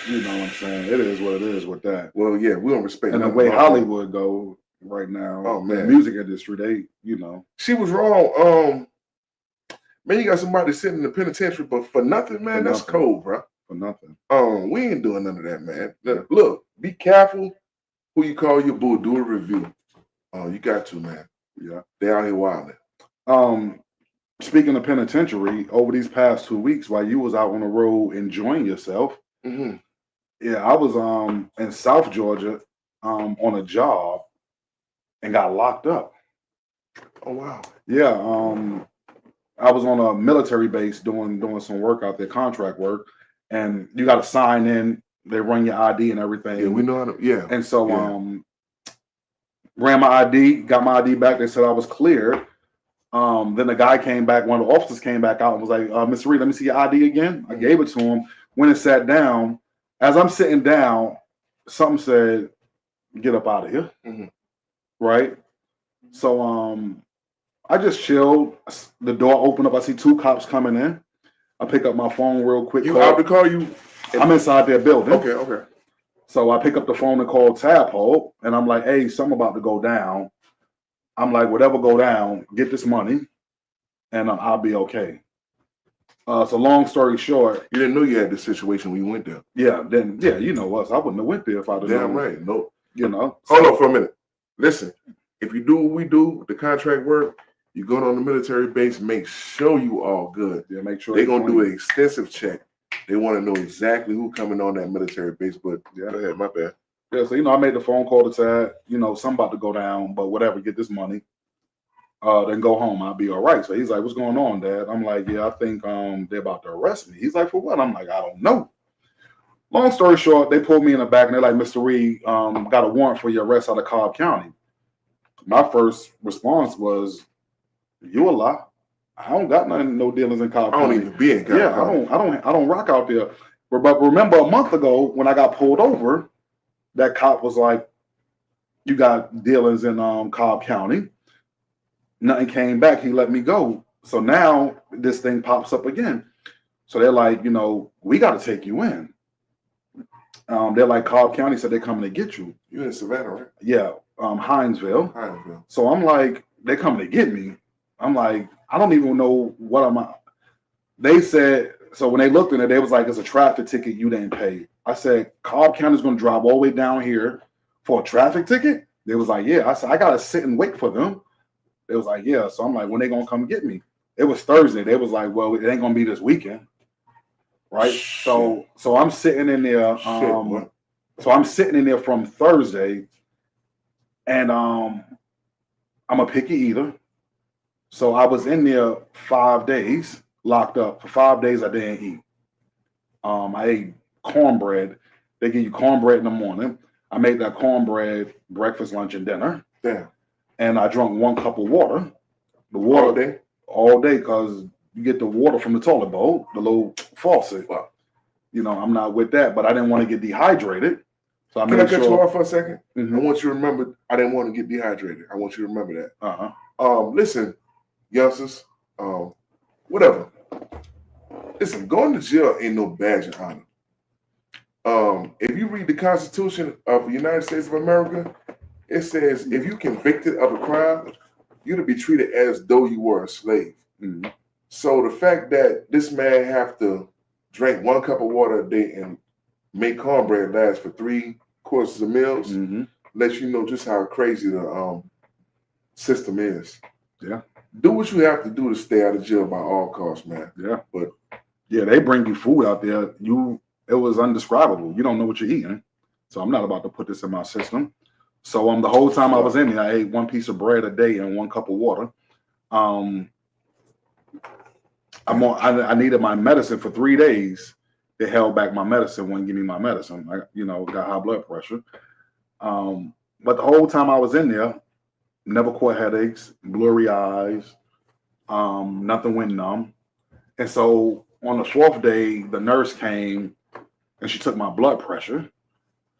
[SPEAKER 3] you know what I'm saying? It is what it is with that.
[SPEAKER 1] Well, yeah, we don't respect
[SPEAKER 3] and the way Hollywood go right now, the music industry,
[SPEAKER 1] She was wrong. Man, you got somebody sitting in the penitentiary, but for nothing, man, that's cold, bro.
[SPEAKER 3] For nothing.
[SPEAKER 1] We ain't doing none of that, man. Look, be careful who you call your boo. Do a review. You got to, man.
[SPEAKER 3] Yeah.
[SPEAKER 1] They out here wilding.
[SPEAKER 3] Speaking of penitentiary, over these past 2 weeks, while you was out on the road enjoying yourself, yeah, I was in South Georgia on a job and got locked up.
[SPEAKER 1] Oh wow.
[SPEAKER 3] Yeah. I was on a military base doing some work out there, contract work, and you got to sign in. They run your ID and everything.
[SPEAKER 1] Yeah, we know how to. Yeah.
[SPEAKER 3] And so ran my ID, got my ID back. They said I was cleared. Then the guy came back. One of the officers came back out and was like, "Mr. Reed, let me see your ID again." I gave it to him. Went and sat down. As I'm sitting down, something said, "Get up out of here." Right. So I just chilled. The door opened up. I see two cops coming in. I pick up my phone real quick.
[SPEAKER 1] You out to call you?
[SPEAKER 3] I'm inside their building.
[SPEAKER 1] Okay.
[SPEAKER 3] So I pick up the phone and call Tadpole, and I'm like, "Hey, something about to go down." I'm like, "Whatever go down, get this money, and I'll be okay." So long story short,
[SPEAKER 1] you didn't know you had this situation when you went there.
[SPEAKER 3] Yeah, you know us. I wouldn't have went there if I'd have known.
[SPEAKER 1] Damn right. No.
[SPEAKER 3] You know.
[SPEAKER 1] Hold on for a minute. Listen, if you do what we do, the contract work, you go on the military base, make sure you all good.
[SPEAKER 3] Yeah, make sure
[SPEAKER 1] they're gonna do an extensive check. They want to know exactly who coming on that military base. But yeah, go ahead, my bad.
[SPEAKER 3] Yeah, so I made the phone call to Tad. Something about to go down, but whatever, get this money. Then go home. I'll be all right. So he's like, "What's going on, Dad?" I'm like, "Yeah, I think they're about to arrest me." He's like, "For what?" I'm like, "I don't know." Long story short, they pulled me in the back and they're like, "Mr. Reed, got a warrant for your arrest out of Cobb County." My first response was, "You a lie. I don't got no dealings in Cobb County.
[SPEAKER 1] I don't even be in Cobb County.
[SPEAKER 3] I don't rock out there." But remember a month ago when I got pulled over, that cop was like, "You got dealings in Cobb County." Nothing came back. He let me go. So now this thing pops up again. So they're like, "We got to take you in." They're like, "Cobb County said they're coming to get you."
[SPEAKER 1] You in Savannah, right?
[SPEAKER 3] Yeah, Hinesville. So I'm like, "They're coming to get me." I'm like, I don't even know what I'm. They said, so when they looked in it, they was like, "It's a traffic ticket you didn't pay." I said, "Cobb County's going to drive all the way down here for a traffic ticket?" They was like, "Yeah." I said, "I got to sit and wait for them." They was like, "Yeah." So I'm like, "When they going to come get me?" It was Thursday. They was like, "Well, it ain't going to be this weekend." Right. So I'm sitting in there. So I'm sitting in there from Thursday, and I'm a picky eater. So I was in there 5 days, locked up. For 5 days, I didn't eat. I ate cornbread. They give you cornbread in the morning. I made that cornbread breakfast, lunch, and dinner.
[SPEAKER 1] Damn.
[SPEAKER 3] And I drank 1 cup of water. The water all day, because you get the water from the toilet bowl, the little faucet.
[SPEAKER 1] Wow.
[SPEAKER 3] I'm not with that, but I didn't want to get dehydrated. So
[SPEAKER 1] Can I cut you off for a second? Mm-hmm. I want you to remember, I didn't want to get dehydrated. I want you to remember that. Listen, youngsters, whatever. Listen, going to jail ain't no badge of honor. If you read the Constitution of the United States of America, it says if you're convicted of a crime, you're to be treated as though you were a slave. Mm-hmm. So the fact that this man have to drink 1 cup of water a day and make cornbread last for 3 courses of meals lets you know just how crazy the system is.
[SPEAKER 3] Yeah.
[SPEAKER 1] Do what you have to do to stay out of jail by all costs, man.
[SPEAKER 3] Yeah.
[SPEAKER 1] But
[SPEAKER 3] yeah, they bring you food out there. It was indescribable. You don't know what you're eating. So I'm not about to put this in my system. So the whole time I was in there, I ate 1 piece of bread a day and 1 cup of water. I needed my medicine for 3 days. They held back my medicine, wouldn't give me my medicine. I, got high blood pressure. But the whole time I was in there, never caught headaches, blurry eyes, nothing went numb. And so on the 4th day, the nurse came and she took my blood pressure.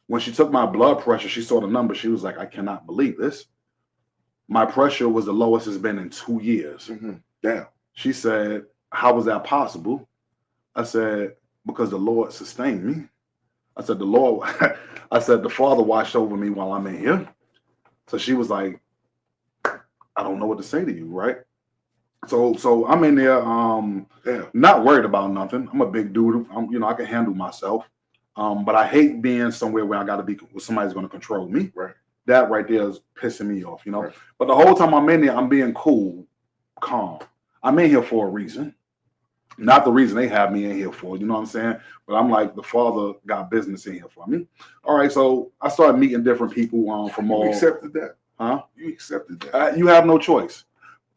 [SPEAKER 3] When she took my blood pressure, she saw the number. She was like, "I cannot believe this. My pressure was the lowest it's been in 2 years."
[SPEAKER 1] Mm-hmm. Damn.
[SPEAKER 3] She said, "How was that possible?" I said, "Because the Lord sustained me." I said, "The Father watched over me while I'm in here." So she was like, "I don't know what to say to you," right? So I'm in there, not worried about nothing. I'm a big dude. I can handle myself. But I hate being somewhere where I got to be where somebody's going to control me.
[SPEAKER 1] Right.
[SPEAKER 3] That right there is pissing me off,
[SPEAKER 1] Right.
[SPEAKER 3] But the whole time I'm in there, I'm being cool, calm. I'm in here for a reason. Not the reason they have me in here for, you know what I'm saying? But I'm like, the Father got business in here for me. All right, so I started meeting different people from all.
[SPEAKER 1] You accepted that?
[SPEAKER 3] Huh?
[SPEAKER 1] You accepted that?
[SPEAKER 3] You have no choice.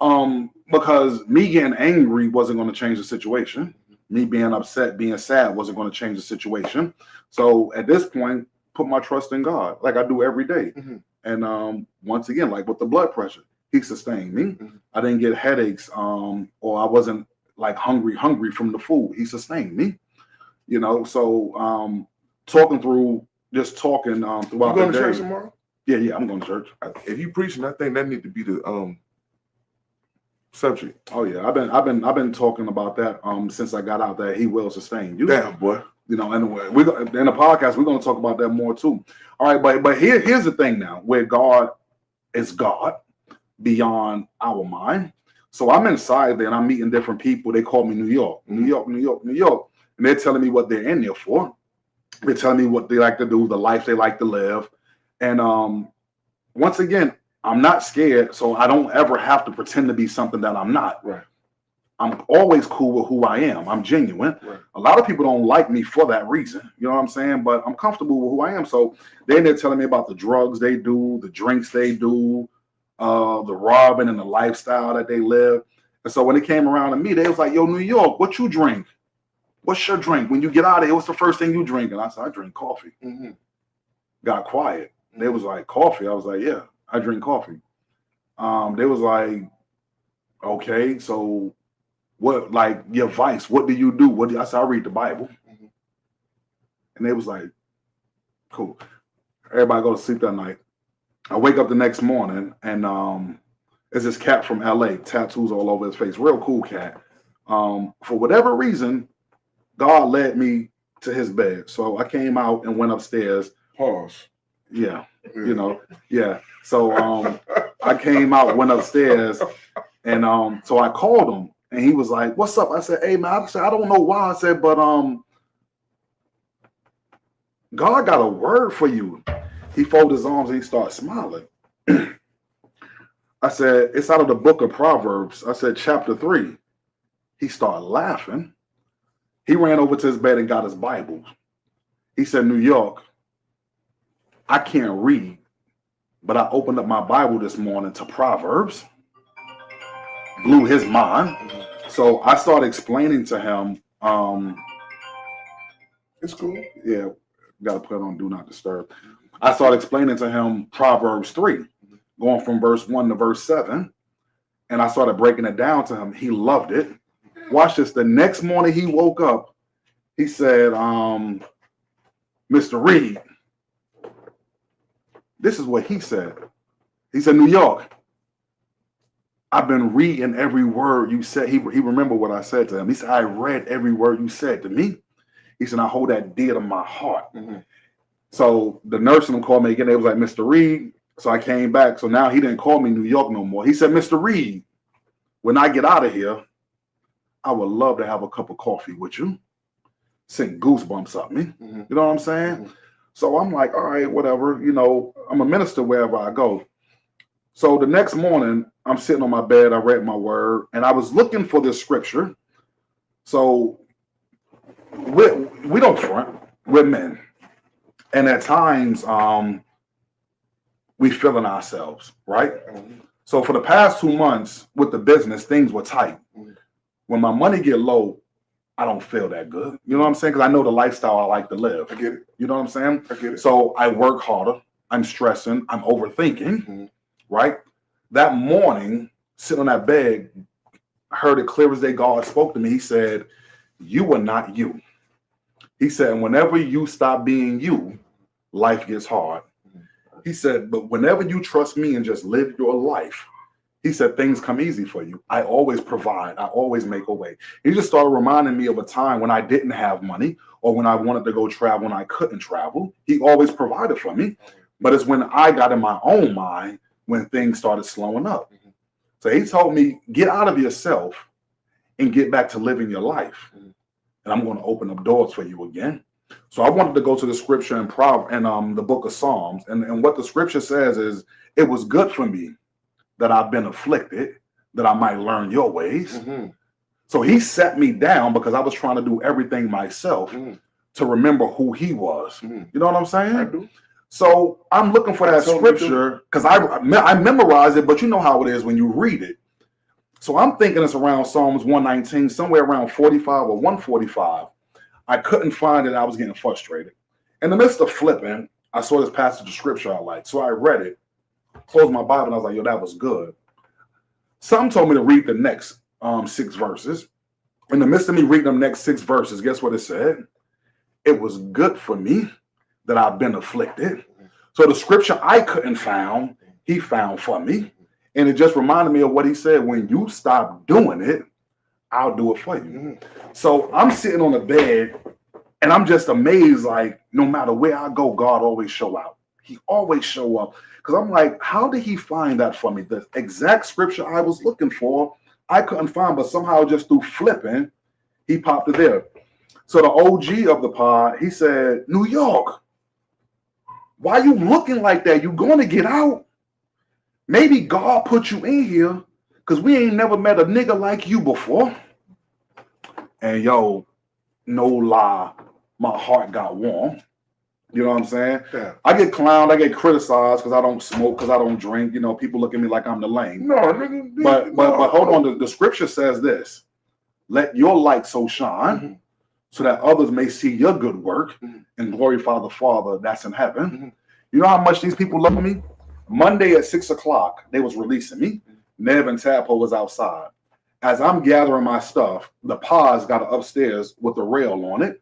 [SPEAKER 3] Because me getting angry wasn't going to change the situation. Me being upset, being sad wasn't going to change the situation. So at this point, put my trust in God, like I do every day. And once again, like with the blood pressure, He sustained me. I didn't get headaches, or I wasn't like hungry from the food. He sustained me. So talking through, just talking throughout
[SPEAKER 1] You going
[SPEAKER 3] the
[SPEAKER 1] to
[SPEAKER 3] day.
[SPEAKER 1] church tomorrow?
[SPEAKER 3] Yeah, I'm going to church.
[SPEAKER 1] If you preaching, I think that need to be the subject.
[SPEAKER 3] Oh yeah, I've been talking about that since I got out there. He will sustain you.
[SPEAKER 1] Damn, boy.
[SPEAKER 3] And we in the podcast we're going to talk about that more too. All right, but here's the thing now, where God is God beyond our mind. So I'm inside there and I'm meeting different people. They call me New York, and they're telling me what they're in there for. They're telling me what they like to do, the life they like to live, and once again, I'm not scared, so I don't ever have to pretend to be something that I'm not.
[SPEAKER 1] Right.
[SPEAKER 3] I'm always cool with who I am. I'm genuine.
[SPEAKER 1] Right.
[SPEAKER 3] A lot of people don't like me for that reason. You know what I'm saying? But I'm comfortable with who I am. So they're telling me about the drugs they do, the drinks they do, the robbing and the lifestyle that they live. And so when they came around to me, they was like, "Yo, New York, what you drink? What's your drink? When you get out of here, what's the first thing you drink?" And I said, "I drink coffee." Got quiet. They was like, "Coffee?" I was like, "Yeah, I drink coffee." They was like, "Okay, so what, like your vice, what do you do?" I said, "I read the Bible." And they was like, "Cool." Everybody go to sleep that night. I wake up the next morning and it's this cat from LA, tattoos all over his face, real cool cat. For whatever reason, God led me to his bed. So I came out and went upstairs.
[SPEAKER 1] Pause.
[SPEAKER 3] Yeah. So I came out, went upstairs, and so I called him, and he was like, "What's up?" I said, "Hey man," I said, "I don't know why." I said, "But God got a word for you." He folded his arms and he started smiling. I said, "It's out of the book of Proverbs." I said, "Chapter 3. He started laughing. He ran over to his bed and got his Bible. He said, "New York, I can't read, but I opened up my Bible this morning to Proverbs." Blew his mind. So I started explaining to him.
[SPEAKER 1] It's cool.
[SPEAKER 3] Yeah, got to put it on Do Not Disturb. I started explaining to him Proverbs 3, going from verse 1 to verse 7. And I started breaking it down to him. He loved it. Watch this. The next morning he woke up, he said, "Mr. Reed," this is what he said. He said, "New York, I've been reading every word you said." He remembered what I said to him. He said, "I read every word you said to me." He said, "I hold that dear to my heart." So the nurse and them called me again. They was like, "Mr. Reed." So I came back. So now he didn't call me New York no more. He said, "Mr. Reed, when I get out of here, I would love to have a cup of coffee with you." Sent goosebumps up me. You know what I'm saying? So I'm like, all right, whatever. I'm a minister wherever I go. So the next morning, I'm sitting on my bed. I read my word, and I was looking for this scripture. So we don't front. We're men. And at times, we feeling ourselves, right? So for the past 2 months with the business, things were tight. When my money get low, I don't feel that good. You know what I'm saying? Because I know the lifestyle I like to live.
[SPEAKER 1] I get it.
[SPEAKER 3] You know what I'm saying?
[SPEAKER 1] I get it.
[SPEAKER 3] So I work harder. I'm stressing. I'm overthinking, right? That morning, sitting on that bed, I heard it clear as day. God spoke to me. He said, "You are not you." He said, "Whenever you stop being you, life gets hard." He said, "But whenever you trust me and just live your life," he said, "things come easy for you. I always provide. I always make a way." He just started reminding me of a time when I didn't have money or when I wanted to go travel and I couldn't travel. He always provided for me. But it's when I got in my own mind when things started slowing up. So he told me, get out of yourself and get back to living your life. And I'm going to open up doors for you again. So I wanted to go to the scripture in the book of Psalms. And what the scripture says is, "It was good for me that I've been afflicted, that I might learn your ways." So he set me down because I was trying to do everything myself to remember who he was. You know what I'm saying?
[SPEAKER 1] I do.
[SPEAKER 3] So I'm looking for that scripture because I memorized it, but you know how it is when you read it. So I'm thinking it's around Psalms 119, somewhere around 45 or 145. I couldn't find it. I was getting frustrated. In the midst of flipping, I saw this passage of scripture I liked. So I read it, closed my Bible, and I was like, yo, that was good. Some told me to read the next 6 verses. In the midst of me reading the next 6 verses, guess what it said? It was good for me that I've been afflicted. So the scripture I couldn't find, he found for me. And it just reminded me of what he said, when you stop doing it, I'll do it for you. So I'm sitting on the bed and I'm just amazed, like, no matter where I go, God always show out. He always show up. Because I'm like, how did he find that for me? The exact scripture I was looking for, I couldn't find, but somehow just through flipping, he popped it there. So the OG of the pod, he said, New York, why you looking like that? You going to get out? Maybe God put you in here because we ain't never met a nigga like you before. And yo, no lie, my heart got warm. You know what I'm saying?
[SPEAKER 1] Yeah.
[SPEAKER 3] I get clowned, I get criticized because I don't smoke, because I don't drink. You know, people look at me like I'm the lame.
[SPEAKER 1] No, nigga.
[SPEAKER 3] But hold on. The scripture says this: let your light so shine so that others may see your good work and glorify the Father that's in heaven. You know how much these people love me? Monday at 6 o'clock, they was releasing me. Nev and Tadpole was outside. As I'm gathering my stuff, the pods got upstairs with a rail on it.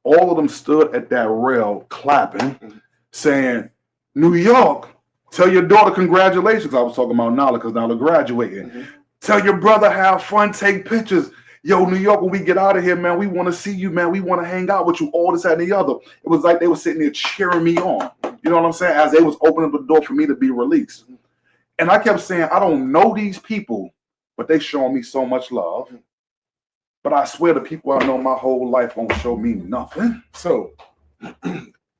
[SPEAKER 3] All of them stood at that rail clapping, saying, New York, tell your daughter congratulations. I was talking about Nala because Nala graduating. Tell your brother have fun, take pictures. Yo, New York, when we get out of here, man, we want to see you, man. We want to hang out with you, all this, that, and the other. It was like they were sitting there cheering me on. You know what I'm saying? As they was opening the door for me to be released. And I kept saying, I don't know these people, but they showing me so much love. But I swear the people I know my whole life won't show me nothing.
[SPEAKER 1] So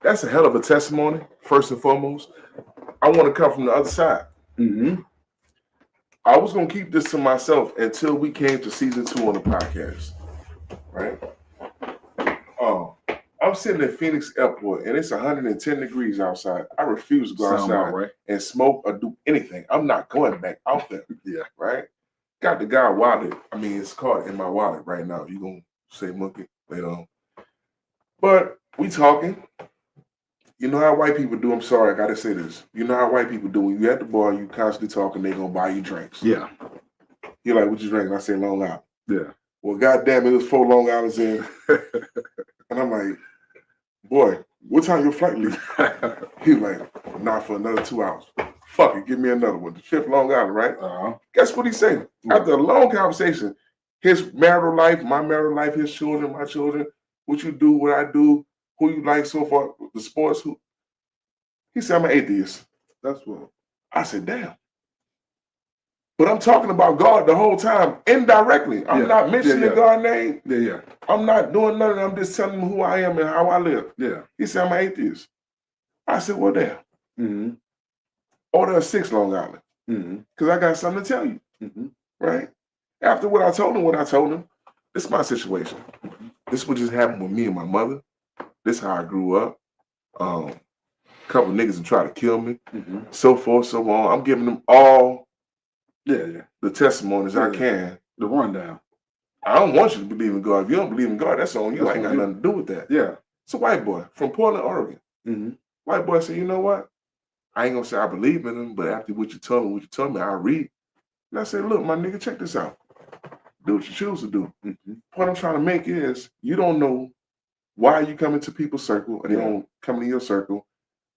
[SPEAKER 1] that's a hell of a testimony, first and foremost. I want to come from the other side. I was going to keep this to myself until we came to season 2 on the podcast, right? I'm sitting at Phoenix Airport, and it's 110 degrees outside. I refuse to go outside and smoke or do anything. I'm not going back out there.
[SPEAKER 3] Yeah.
[SPEAKER 1] Right? Got the guy wallet. I mean, it's caught in my wallet right now. You going to say monkey later on. But we talking. You know how white people do. I'm sorry, I got to say this. You know how white people do. When you at the bar, you constantly talking, they going to buy you drinks.
[SPEAKER 3] Yeah.
[SPEAKER 1] You're like, what you drinking? I say Long Island.
[SPEAKER 3] Yeah.
[SPEAKER 1] Well, goddamn, it was 4 Long Islands in. And I'm like, boy, what time your flight leave? He was like, not for another 2 hours. Fuck it, give me another one. The 5th Long Island, right? Guess what he said? After a long conversation, his marital life, my marital life, his children, my children, what you do, what I do, who you like so far, the sports. Who? He said, I'm an atheist. That's what. I said, damn. But I'm talking about God the whole time, indirectly. I'm not mentioning God's name.
[SPEAKER 3] Yeah.
[SPEAKER 1] I'm not doing nothing. I'm just telling him who I am and how I live.
[SPEAKER 3] Yeah.
[SPEAKER 1] He said, I'm an atheist. I said, well, damn. Order a 6 Long Island. Because I got something to tell you. Right? After what I told him, this is my situation. This is what just happened with me and my mother. This is how I grew up. A couple of niggas have tried to kill me. So forth, so on. I'm giving them all the testimonies I can.
[SPEAKER 3] The rundown.
[SPEAKER 1] I don't want you to believe in God. If you don't believe in God, that's on you. I ain't got nothing to do with that.
[SPEAKER 3] Yeah.
[SPEAKER 1] It's a white boy from Portland, Oregon. White boy said, you know what? I ain't gonna say I believe in him, but after what you told me, I read. And I said, look, my nigga, check this out. Do what you choose to do. What I'm trying to make is, you don't know why you come into people's circle and they don't come into your circle.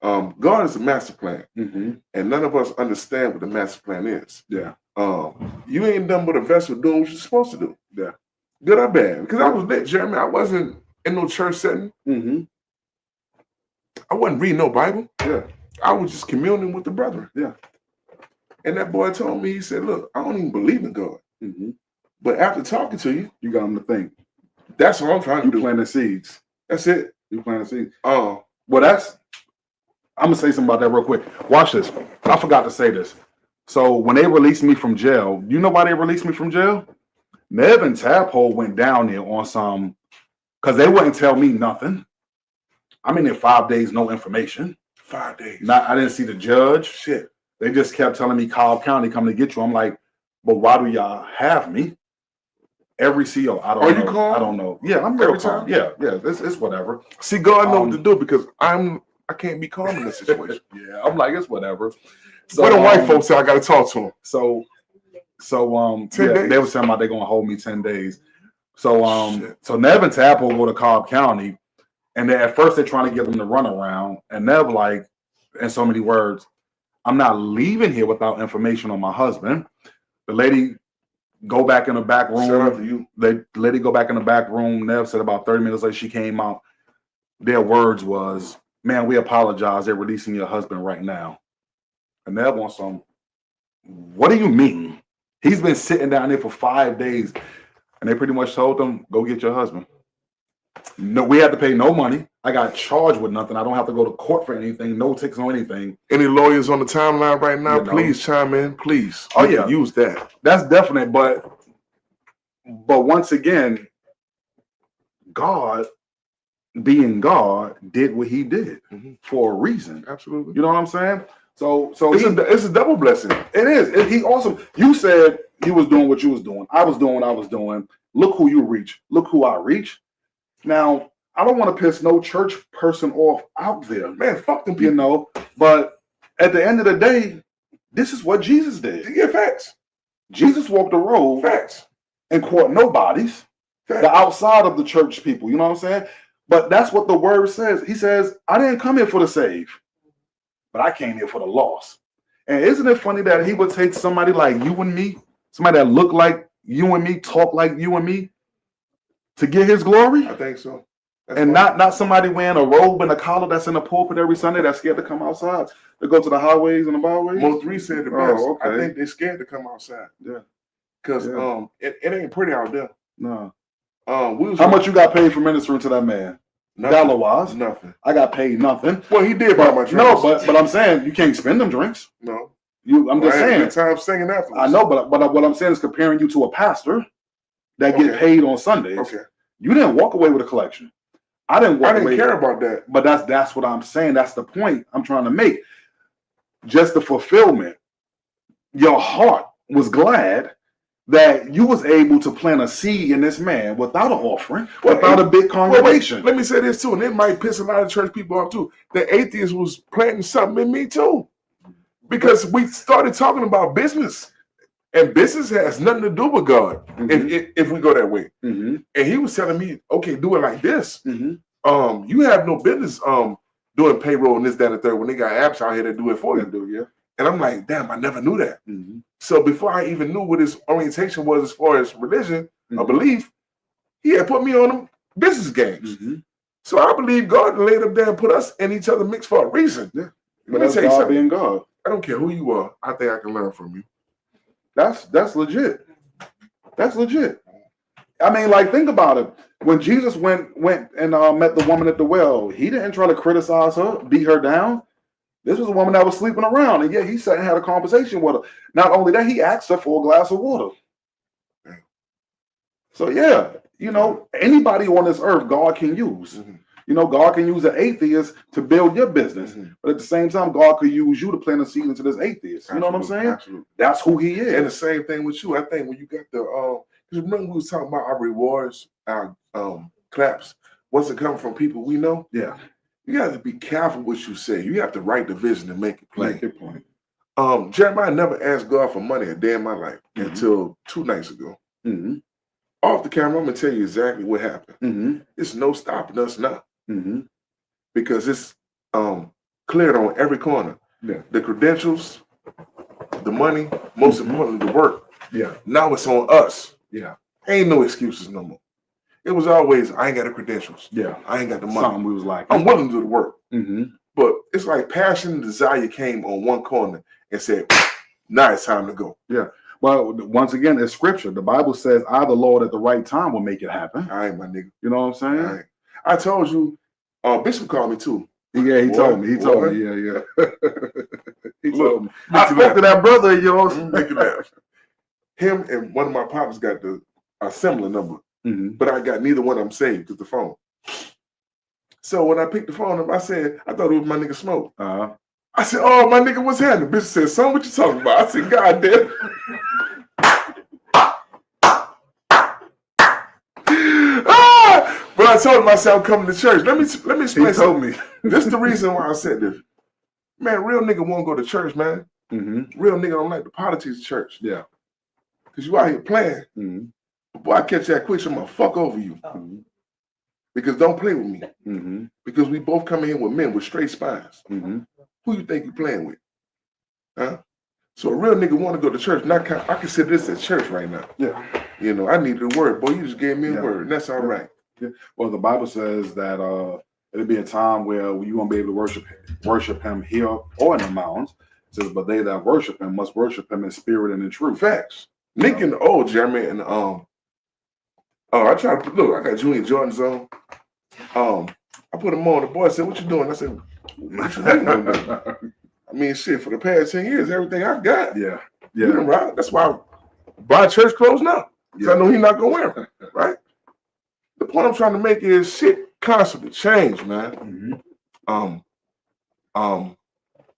[SPEAKER 1] God is a master plan. And none of us understand what the master plan is.
[SPEAKER 3] Yeah.
[SPEAKER 1] You ain't done but a vessel doing what you're supposed to do.
[SPEAKER 3] Yeah.
[SPEAKER 1] Good or bad. Because I was lit, Jeremy. I wasn't in no church setting. I wasn't reading no Bible.
[SPEAKER 3] Yeah.
[SPEAKER 1] I was just communing with the brethren.
[SPEAKER 3] Yeah.
[SPEAKER 1] And that boy told me, he said, look, I don't even believe in God. But after talking to you,
[SPEAKER 3] you got him to think.
[SPEAKER 1] That's what I'm trying to do.
[SPEAKER 3] You planting seeds.
[SPEAKER 1] That's it.
[SPEAKER 3] You planting seeds.
[SPEAKER 1] Well,
[SPEAKER 3] I'm gonna say something about that real quick. Watch this. I forgot to say this. So when they released me from jail, you know why they released me from jail? Nev and Tadpole went down there on some, because they wouldn't tell me nothing. I'm in there 5 days, no information.
[SPEAKER 1] 5 days.
[SPEAKER 3] I didn't see the judge.
[SPEAKER 1] Shit.
[SPEAKER 3] They just kept telling me Cobb County coming to get you. I'm like, But why do y'all have me? Every CEO, I don't know.
[SPEAKER 1] Are you calm?
[SPEAKER 3] I don't know. Yeah, I'm real
[SPEAKER 1] Every
[SPEAKER 3] calm.
[SPEAKER 1] time?
[SPEAKER 3] Yeah, it's whatever.
[SPEAKER 1] See, God knows what to do because I can't be calm in this situation.
[SPEAKER 3] Yeah, I'm like, it's whatever. So
[SPEAKER 1] What the white folks say I gotta talk to them.
[SPEAKER 3] So
[SPEAKER 1] 10 days?
[SPEAKER 3] they were talking about they're gonna hold me 10 days. So
[SPEAKER 1] Shit.
[SPEAKER 3] so Nev and Tap will go to Cobb County, and at first they're trying to get them to run around, and Nev like, in so many words, I'm not leaving here without information on my husband. The lady go back in the back room.
[SPEAKER 1] Shout out to you.
[SPEAKER 3] The lady go back in the back room. Nev said about 30 minutes later she came out. Their words was, "Man, we apologize. They're releasing your husband right now." And Nev wants some. What do you mean? He's been sitting down there for 5 days, and they pretty much told them, "Go get your husband." No, we had to pay no money. I got charged with nothing. I don't have to go to court for anything. No tickets on anything.
[SPEAKER 1] Any lawyers on the timeline right now,
[SPEAKER 3] You know.
[SPEAKER 1] please chime in, please.
[SPEAKER 3] Oh,
[SPEAKER 1] We
[SPEAKER 3] yeah.
[SPEAKER 1] can use that.
[SPEAKER 3] That's definite, but once again, God, being God, did what He did for a reason.
[SPEAKER 1] Absolutely.
[SPEAKER 3] You know what I'm saying? So
[SPEAKER 1] It's a double blessing.
[SPEAKER 3] it is. He also. You said you was doing what you was doing. I was doing what I was doing. Look who you reach. Look who I reach. Now I don't want to piss no church person off out there,
[SPEAKER 1] Man, fuck them people.
[SPEAKER 3] you know. But at the end of the day, this is what Jesus did.
[SPEAKER 1] Yeah, facts.
[SPEAKER 3] Jesus walked the road
[SPEAKER 1] Facts.
[SPEAKER 3] and caught nobodies.
[SPEAKER 1] Facts.
[SPEAKER 3] The outside of the church people, you know what I'm saying? But that's what the word says. He says, I didn't come here for the saved, but I came here for the lost. And isn't it funny that he would take somebody like you and me, somebody that look like you and me, talk like you and me, to get his glory?
[SPEAKER 1] I think so. That's
[SPEAKER 3] And
[SPEAKER 1] fine.
[SPEAKER 3] not somebody wearing a robe and a collar that's in the pulpit every Sunday that's scared to come outside, to go to the highways and the byways?
[SPEAKER 1] Mo 3 said the
[SPEAKER 3] Oh,
[SPEAKER 1] best.
[SPEAKER 3] okay.
[SPEAKER 1] I think they're scared to come outside.
[SPEAKER 3] Yeah.
[SPEAKER 1] Because
[SPEAKER 3] Yeah.
[SPEAKER 1] it ain't pretty out there.
[SPEAKER 3] No.
[SPEAKER 1] We was
[SPEAKER 3] How much you got paid for ministering to that man?
[SPEAKER 1] nothing.
[SPEAKER 3] Dollar-wise?
[SPEAKER 1] Nothing.
[SPEAKER 3] I got paid nothing.
[SPEAKER 1] Well, he did buy my
[SPEAKER 3] But,
[SPEAKER 1] drinks.
[SPEAKER 3] no, but I'm saying you can't spend them drinks.
[SPEAKER 1] No.
[SPEAKER 3] I'm just
[SPEAKER 1] I had a
[SPEAKER 3] saying.
[SPEAKER 1] good time singing afterwards.
[SPEAKER 3] I know, but what I'm saying is comparing you to a pastor that get
[SPEAKER 1] Okay.
[SPEAKER 3] paid on Sundays.
[SPEAKER 1] Okay.
[SPEAKER 3] You didn't walk away with a collection. I didn't walk
[SPEAKER 1] I didn't
[SPEAKER 3] away.
[SPEAKER 1] care about that.
[SPEAKER 3] But that's what I'm saying. That's the point I'm trying to make. Just the fulfillment. Your heart was glad that you was able to plant a seed in this man without an offering,
[SPEAKER 1] Well,
[SPEAKER 3] without a big
[SPEAKER 1] Well, wait,
[SPEAKER 3] congregation.
[SPEAKER 1] let me say this too, and it might piss a lot of church people off too. The atheist was planting something in me too, because we started talking about business, and business has nothing to do with God. If we go that way,
[SPEAKER 3] Mhm.
[SPEAKER 1] and he was telling me, okay, do it like this.
[SPEAKER 3] Mhm.
[SPEAKER 1] You have no business doing payroll and this, that, and the third when they got apps out here that do it for you.
[SPEAKER 3] Yeah.
[SPEAKER 1] And I'm like, damn, I never knew that.
[SPEAKER 3] Mhm.
[SPEAKER 1] So before I even knew what his orientation was as far as religion or
[SPEAKER 3] Mhm.
[SPEAKER 1] belief, he had put me on them business games.
[SPEAKER 3] Mhm.
[SPEAKER 1] So I believe God laid up there and put us in each other's mix for a reason.
[SPEAKER 3] Yeah.
[SPEAKER 1] Let
[SPEAKER 3] But
[SPEAKER 1] me
[SPEAKER 3] that's
[SPEAKER 1] tell you
[SPEAKER 3] God
[SPEAKER 1] something.
[SPEAKER 3] being God.
[SPEAKER 1] I don't care who you are. I think I can learn from you.
[SPEAKER 3] That's legit. That's legit. I mean, like, think about it. When Jesus went and met the woman at the well, he didn't try to criticize her, beat her down. This was a woman that was sleeping around, and yet he sat and had a conversation with her. Not only that, he asked her for a glass of water. So yeah, anybody on this earth, God can use.
[SPEAKER 1] Mhm.
[SPEAKER 3] God can use an atheist to build your business,
[SPEAKER 1] Mhm.
[SPEAKER 3] but at the same time, God could use you to plant a seed into this atheist. You know what I'm
[SPEAKER 1] Absolutely,
[SPEAKER 3] saying?
[SPEAKER 1] Absolutely.
[SPEAKER 3] That's who he is.
[SPEAKER 1] And the same thing with you. I think when you got the because remember we was talking about our rewards, our claps. What's it coming from people we know?
[SPEAKER 3] Yeah.
[SPEAKER 1] You got to be careful what you say. You have to write the vision and make it plain.
[SPEAKER 3] Make your point.
[SPEAKER 1] Jeremiah never asked God for money a day in my life
[SPEAKER 3] Mhm.
[SPEAKER 1] until 2 nights ago.
[SPEAKER 3] Mm-hmm.
[SPEAKER 1] Off the camera, I'm gonna tell you exactly what happened.
[SPEAKER 3] Mm-hmm.
[SPEAKER 1] There's no stopping us now
[SPEAKER 3] Mm-hmm.
[SPEAKER 1] because it's cleared on every corner.
[SPEAKER 3] Yeah.
[SPEAKER 1] The credentials, the money, most importantly, the work.
[SPEAKER 3] Yeah.
[SPEAKER 1] Now it's on us.
[SPEAKER 3] Yeah.
[SPEAKER 1] Ain't no excuses no more. It was always, I ain't got the credentials.
[SPEAKER 3] Yeah.
[SPEAKER 1] I ain't got the money.
[SPEAKER 3] Something we was like.
[SPEAKER 1] I'm willing to do the work.
[SPEAKER 3] Mm-hmm.
[SPEAKER 1] But it's like passion and desire came on one corner and said, now it's time to go.
[SPEAKER 3] Yeah. Well, once again, it's scripture. The Bible says, I, the Lord, at the right time will make it happen.
[SPEAKER 1] All right, my nigga.
[SPEAKER 3] You know what I'm saying?
[SPEAKER 1] All right. I told you, Bishop called me too.
[SPEAKER 3] Yeah, he
[SPEAKER 1] Boy,
[SPEAKER 3] told me. He told
[SPEAKER 1] boy.
[SPEAKER 3] me. Yeah. He
[SPEAKER 1] Look,
[SPEAKER 3] told me.
[SPEAKER 1] make
[SPEAKER 3] I
[SPEAKER 1] you
[SPEAKER 3] spoke
[SPEAKER 1] laugh.
[SPEAKER 3] to that brother of yours.
[SPEAKER 1] Make you laugh. Him and one of my partners got a similar number,
[SPEAKER 3] Mhm.
[SPEAKER 1] but I got neither one of them saved to the phone. So when I picked the phone up, I said, I thought it was my nigga Smoke. I said, oh, my nigga, what's happening? Bitch said, son, what you talking about? I said, God damn. But I told him I said I'm coming to church. Let me explain.
[SPEAKER 3] He told me.
[SPEAKER 1] This is the reason why I said this. Man, real nigga won't go to church, man.
[SPEAKER 3] Mm-hmm.
[SPEAKER 1] Real nigga don't like the politics of church.
[SPEAKER 3] Yeah.
[SPEAKER 1] Because you out here playing.
[SPEAKER 3] Mm-hmm.
[SPEAKER 1] Boy, I catch that quick, so I'm gonna fuck over you.
[SPEAKER 3] Mm-hmm.
[SPEAKER 1] Because don't play with me.
[SPEAKER 3] Mm-hmm.
[SPEAKER 1] Because we both come in here with men with straight spines.
[SPEAKER 3] Mm-hmm.
[SPEAKER 1] Who you think you playing with? Huh? So a real nigga want to go to church. And I consider this as church right now.
[SPEAKER 3] Yeah.
[SPEAKER 1] You know, I needed a word. Boy, you just gave me a word. And that's all right.
[SPEAKER 3] Yeah. Well, the Bible says that it'll be a time where you won't be able to worship him here or in the mountains. It says, but they that worship him must worship him in spirit and in truth.
[SPEAKER 1] Facts. Nick and the old Jeremy and I tried to look, I got Junior Jordans on. I put them on. The boy said, "What you doing?" I said, "What you doing?" I mean, shit, for the past 10 years, everything I got.
[SPEAKER 3] Yeah.
[SPEAKER 1] Yeah. Right? That's why I buy church clothes now. Because I know he's not gonna wear them. Right? The point I'm trying to make is shit constantly change, man.
[SPEAKER 3] Mm-hmm.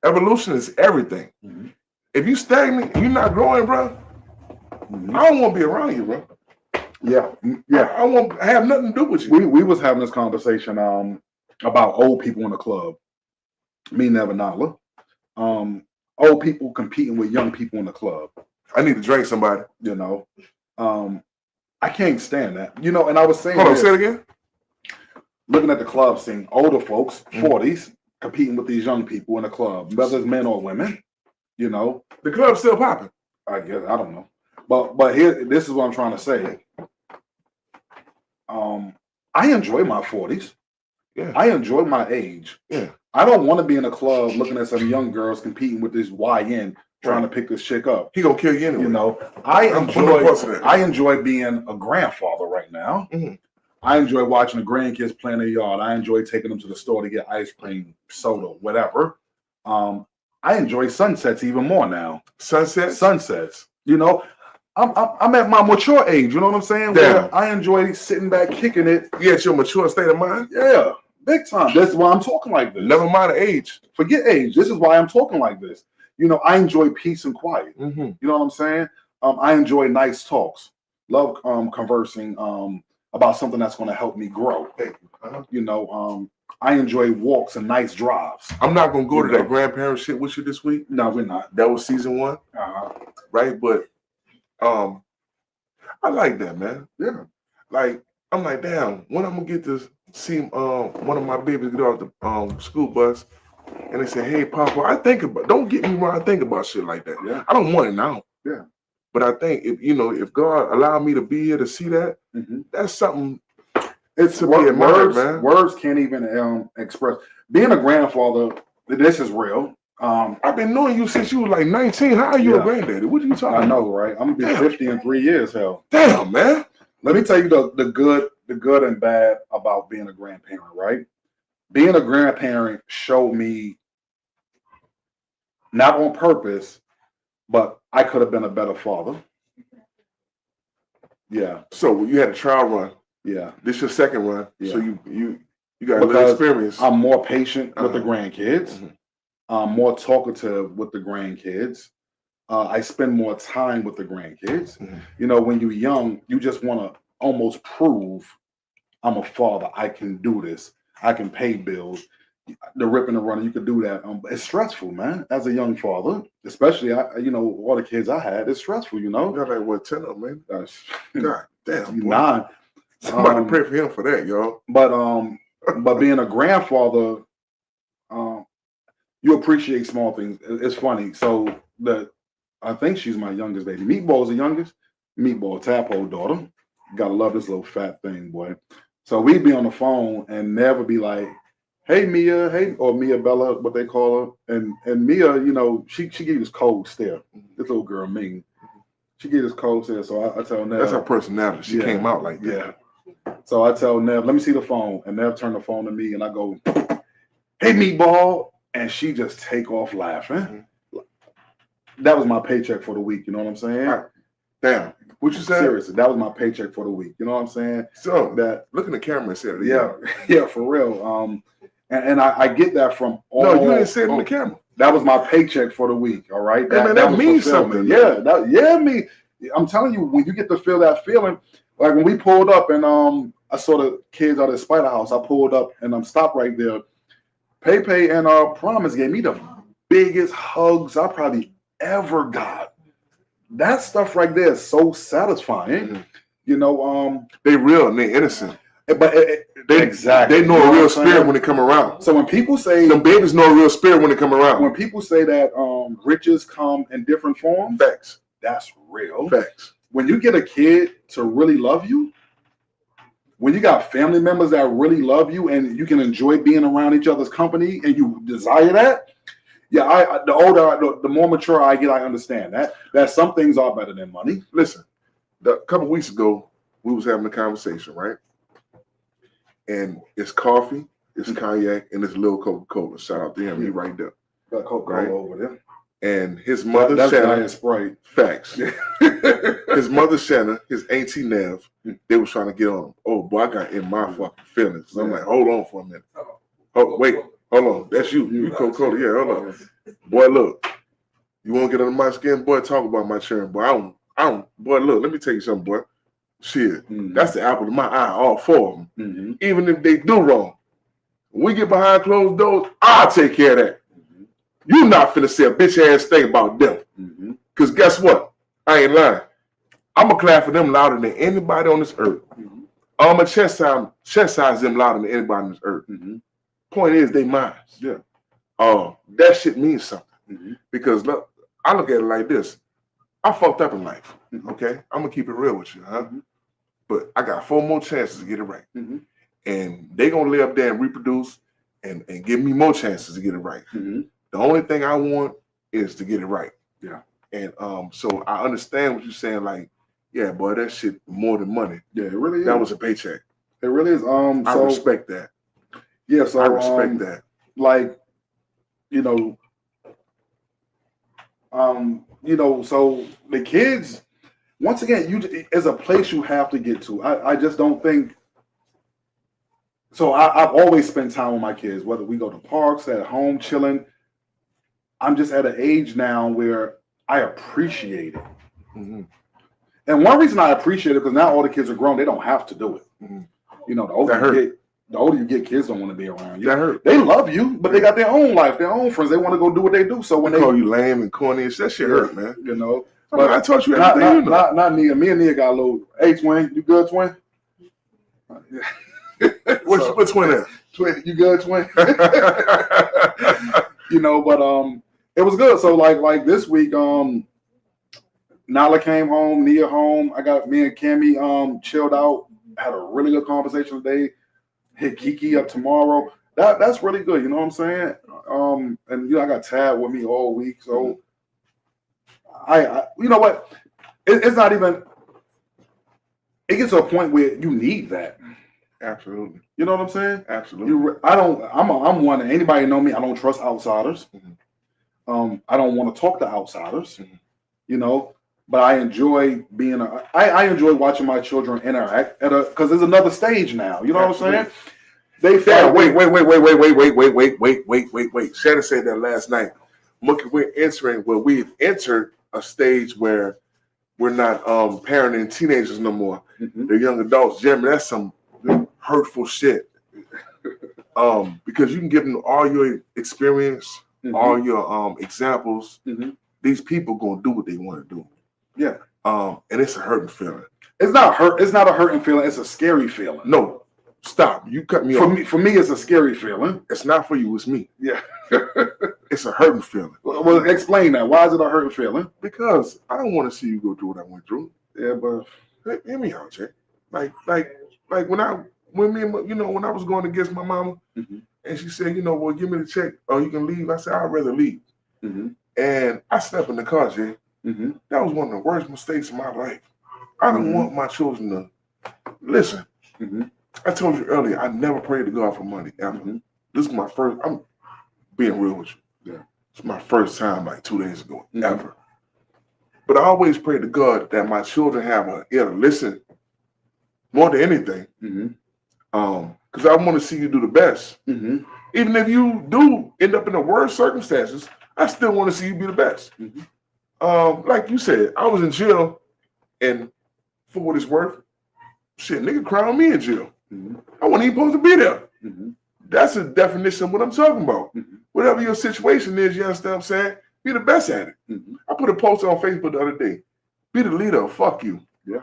[SPEAKER 1] Evolution is everything.
[SPEAKER 3] Mm-hmm.
[SPEAKER 1] If you stagnant, you're not growing, bro.
[SPEAKER 3] Mm-hmm.
[SPEAKER 1] I don't want to be around you, bro.
[SPEAKER 3] Yeah. Yeah.
[SPEAKER 1] I want to have nothing to do with you.
[SPEAKER 3] We was having this conversation about old people in the club. Me, Never Nala. Old people competing with young people in the club.
[SPEAKER 1] I need to drink somebody.
[SPEAKER 3] You know, I can't stand that. You know, and I was saying,
[SPEAKER 1] hold on, say it again.
[SPEAKER 3] Looking at the club scene, older folks, 40s, competing with these young people in the club, whether it's men or women. You know,
[SPEAKER 1] the club's still popping.
[SPEAKER 3] I guess I don't know, but here, this is what I'm trying to say. I enjoy my 40s.
[SPEAKER 1] Yeah,
[SPEAKER 3] I enjoy my age.
[SPEAKER 1] Yeah.
[SPEAKER 3] I don't want to be in a club looking at some young girls competing with this YN trying to pick this chick up.
[SPEAKER 1] He gonna kill you anyway.
[SPEAKER 3] You know, I enjoy being a grandfather right now.
[SPEAKER 1] Mm-hmm.
[SPEAKER 3] I enjoy watching the grandkids play in the yard. I enjoy taking them to the store to get ice cream, soda, whatever. I enjoy sunsets even more now. Sunsets. You know, I'm at my mature age. You know what I'm saying? Where I enjoy sitting back, kicking it.
[SPEAKER 1] You at your mature state of mind?
[SPEAKER 3] Yeah. Big time. That's why I'm talking like this.
[SPEAKER 1] Never mind the age.
[SPEAKER 3] Forget age. This is why I'm talking like this. You know, I enjoy peace and quiet.
[SPEAKER 1] Mm-hmm.
[SPEAKER 3] You know what I'm saying? I enjoy nice talks. Love conversing about something that's going to help me grow. You know, I enjoy walks and nice drives.
[SPEAKER 1] I'm not going to go to that grandparent shit with you this week.
[SPEAKER 3] No, we're not.
[SPEAKER 1] That was season 1. Right? But I like that, man.
[SPEAKER 3] Yeah.
[SPEAKER 1] Like, I'm like, damn, when I'm going to get to see one of my babies get off the school bus and they say, "Hey, Papa," don't get me wrong, I think about shit like that.
[SPEAKER 3] Yeah.
[SPEAKER 1] I don't want it now.
[SPEAKER 3] Yeah.
[SPEAKER 1] But I think if God allowed me to be here to see that, that's something
[SPEAKER 3] it's
[SPEAKER 1] to be admired, man.
[SPEAKER 3] Words can't even express. Being a grandfather, this is real.
[SPEAKER 1] I've been knowing you since you were like 19. How are you a granddaddy? What are you talking about?
[SPEAKER 3] I know, right? I'm gonna be 50 in 3 years, hell.
[SPEAKER 1] Damn, man.
[SPEAKER 3] Let me tell you the good and bad about being a grandparent, right? Being a grandparent showed me, not on purpose, but I could have been a better father. Yeah.
[SPEAKER 1] So you had a trial run.
[SPEAKER 3] Yeah.
[SPEAKER 1] This your second run.
[SPEAKER 3] Yeah.
[SPEAKER 1] So you got a little experience.
[SPEAKER 3] I'm more patient with the grandkids. Mm-hmm. I'm more talkative with the grandkids. I spend more time with the grandkids. Mm-hmm. You know, when you're young, you just want to almost prove I'm a father. I can do this. I can pay bills. The ripping and running, you could do that. It's stressful, man. As a young father, especially, all the kids I had, it's stressful, you know.
[SPEAKER 1] You got like what, 10 of them, man? God damn, boy.
[SPEAKER 3] 9.
[SPEAKER 1] Somebody pray for him for that, y'all.
[SPEAKER 3] But being a grandfather, you appreciate small things. It's funny. So I think she's my youngest baby. Meatball's the youngest. Meatball, Tadpole daughter. Gotta love this little fat thing, boy. So we'd be on the phone and never be like, "Hey Mia," or Mia Bella, what they call her. And Mia, you know, she gave this cold stare. This little girl, Ming. She gave this cold stare. So I tell Nev.
[SPEAKER 1] That's her personality. She came out like that.
[SPEAKER 3] Yeah. So I tell Nev, "Let me see the phone." And Nev turned the phone to me and I go, "Hey Meatball." And she just take off laughing. That was my paycheck for the week. You know what I'm saying?
[SPEAKER 1] Damn. What you said?
[SPEAKER 3] Seriously, that was my paycheck for the week. You know what I'm saying?
[SPEAKER 1] So look in the camera and say it again.
[SPEAKER 3] Yeah, for real. And I get that from all.
[SPEAKER 1] No, you didn't say it in the camera.
[SPEAKER 3] That was my paycheck for the week. All right.
[SPEAKER 1] That means something.
[SPEAKER 3] Yeah, I'm telling you, when you get to feel that feeling, like when we pulled up and I saw the kids out at Spider House. I pulled up and I'm stopped right there. Pepe and Promise gave me the biggest hugs I probably ever got. That stuff right there is so satisfying.
[SPEAKER 1] Mhm.
[SPEAKER 3] You know,
[SPEAKER 1] They real and they innocent.
[SPEAKER 3] but
[SPEAKER 1] They
[SPEAKER 3] exactly.
[SPEAKER 1] They know a real spirit when they come around.
[SPEAKER 3] So when people say
[SPEAKER 1] The babies know a real spirit when they come around.
[SPEAKER 3] when people say that riches come in different forms,
[SPEAKER 1] Facts.
[SPEAKER 3] that's real.
[SPEAKER 1] Facts.
[SPEAKER 3] When you get a kid to really love you, when you got family members that really love you and you can enjoy being around each other's company and you desire that, yeah, the older, the more mature I get, I understand that some things are better than money.
[SPEAKER 1] Listen, a couple weeks ago, we was having a conversation, right? And it's coffee, it's cognac, and it's little Coca-Cola. Shout out to him. He right there.
[SPEAKER 3] Got Coca-Cola
[SPEAKER 1] Right.
[SPEAKER 3] over there.
[SPEAKER 1] And his mother,
[SPEAKER 3] That's
[SPEAKER 1] Shanna,
[SPEAKER 3] Giant Sprite.
[SPEAKER 1] facts. His mother, Shanna, his auntie, Nev, they was trying to get on him. Oh, boy, I got in my fucking feelings. So I'm like, hold on for a minute. Oh, wait, hold on. That's you. You Coca-Cola. Yeah, hold on. Boy, look. You won't get under my skin? Boy, talk about my children. Boy, I don't. Boy, look, let me tell you something, boy. Shit, that's the apple of my eye, all four of them.
[SPEAKER 3] Mm-hmm.
[SPEAKER 1] Even if they do wrong. When we get behind closed doors, I'll take care of that. You not finna say a bitch ass thing about them.
[SPEAKER 3] Mm-hmm.
[SPEAKER 1] Because guess what? I ain't lying. I'm going to clap for them louder than anybody on this earth.
[SPEAKER 3] Mm-hmm.
[SPEAKER 1] I'm going to chastise them louder than anybody on this earth.
[SPEAKER 3] Mm-hmm.
[SPEAKER 1] Point is, they minds.
[SPEAKER 3] Yeah.
[SPEAKER 1] That shit means something.
[SPEAKER 3] Mm-hmm.
[SPEAKER 1] Because look, I look at it like this. I fucked up in life.
[SPEAKER 3] Mm-hmm.
[SPEAKER 1] Okay? I'm going to keep it real with you, huh?
[SPEAKER 3] Mm-hmm.
[SPEAKER 1] But I got 4 more chances to get it right.
[SPEAKER 3] Mm-hmm.
[SPEAKER 1] And they going to lay up there and reproduce and give me more chances to get it right.
[SPEAKER 3] Mm-hmm.
[SPEAKER 1] The only thing I want is to get it right.
[SPEAKER 3] Yeah.
[SPEAKER 1] And so I understand what you're saying. Like, yeah, boy, that shit more than money.
[SPEAKER 3] Yeah, it really is.
[SPEAKER 1] That was a paycheck.
[SPEAKER 3] It really is.
[SPEAKER 1] I respect that.
[SPEAKER 3] Yeah, so
[SPEAKER 1] I respect that.
[SPEAKER 3] Like, so the kids, once again, is a place you have to get to. I just don't think. So I've always spent time with my kids, whether we go to parks, at home, chilling. I'm just at an age now where I appreciate it.
[SPEAKER 1] Mm-hmm.
[SPEAKER 3] And one reason I appreciate it because now all the kids are grown, they don't have to do it.
[SPEAKER 1] Mm-hmm.
[SPEAKER 3] The older you get, kids don't want to be around you.
[SPEAKER 1] That hurt.
[SPEAKER 3] They love you, but they got their own life, their own friends. They want to go do what they do. So when
[SPEAKER 1] they call you lame and corny and shit, that shit hurt, man. But I taught you everything.
[SPEAKER 3] Not Nia. Me and Nia got a little. Hey, twin, you good, twin?
[SPEAKER 1] What twin at?
[SPEAKER 3] Twin, you good, twin? But it was good. So like this week, Nala came home, Nia home. I got me and Cammy chilled out. Had a really good conversation today. Hit Kiki up tomorrow. That's really good. You know what I'm saying? And I got Tad with me all week. So I you know what? It's not even. It gets to a point where you need that.
[SPEAKER 1] Absolutely.
[SPEAKER 3] You know what I'm saying?
[SPEAKER 1] Absolutely.
[SPEAKER 3] I'm one. Anybody know me? I don't trust outsiders.
[SPEAKER 1] Mm-hmm.
[SPEAKER 3] I don't want to talk to outsiders. Mm-hmm. But I enjoy being. I enjoy watching my children interact because there's another stage now. You know
[SPEAKER 1] Absolutely.
[SPEAKER 3] what I'm saying?
[SPEAKER 1] Wait. Shannon said that last night. We've entered a stage where we're not parenting teenagers no more.
[SPEAKER 3] Mm-hmm.
[SPEAKER 1] They're young adults. Jeremy, that's some hurtful shit. Because you can give them all your experience,
[SPEAKER 3] mm-hmm.
[SPEAKER 1] all your examples.
[SPEAKER 3] Mm-hmm.
[SPEAKER 1] These people gonna do what they want to do.
[SPEAKER 3] Yeah.
[SPEAKER 1] And it's a hurting feeling.
[SPEAKER 3] It's not hurt. It's not a hurting feeling. It's a scary feeling.
[SPEAKER 1] No, stop. You cut me off.
[SPEAKER 3] For me, it's a scary feeling.
[SPEAKER 1] It's not for you. It's me.
[SPEAKER 3] Yeah.
[SPEAKER 1] It's a hurting feeling.
[SPEAKER 3] Well, explain that. Why is it a hurting feeling?
[SPEAKER 1] Because I don't want to see you go through what I went through.
[SPEAKER 3] Yeah, but
[SPEAKER 1] hear me out, Jay. Like when I was going against my mama, mm-hmm. and she said, well, give me the check or you can leave. I said, I'd rather leave.
[SPEAKER 3] Mm-hmm.
[SPEAKER 1] And I stepped in the car, Jay.
[SPEAKER 3] Mm-hmm.
[SPEAKER 1] That was one of the worst mistakes in my life. I don't want my children to listen.
[SPEAKER 3] Mm-hmm.
[SPEAKER 1] I told you earlier, I never prayed to God for money ever. Mm-hmm. This is my first. I'm being real with you.
[SPEAKER 3] Yeah.
[SPEAKER 1] It's my first time like 2 days ago,
[SPEAKER 3] mm-hmm.
[SPEAKER 1] ever. But I always pray to God that my children have an ear to listen more than anything.
[SPEAKER 3] Mm-hmm.
[SPEAKER 1] Because I want to see you do the best.
[SPEAKER 3] Mm-hmm.
[SPEAKER 1] Even if you do end up in the worst circumstances, I still want to see you be the best.
[SPEAKER 3] Mm-hmm.
[SPEAKER 1] Like you said, I was in jail, and for what it's worth, shit, nigga cried on me in jail. I wasn't even supposed to be there.
[SPEAKER 3] Mm-hmm.
[SPEAKER 1] That's a definition of what I'm talking about.
[SPEAKER 3] Mm-hmm.
[SPEAKER 1] Whatever your situation is, you understand what I'm saying? Be the best at it.
[SPEAKER 3] Mm-hmm.
[SPEAKER 1] I put a post on Facebook the other day. Be the leader or fuck you.
[SPEAKER 3] Yeah.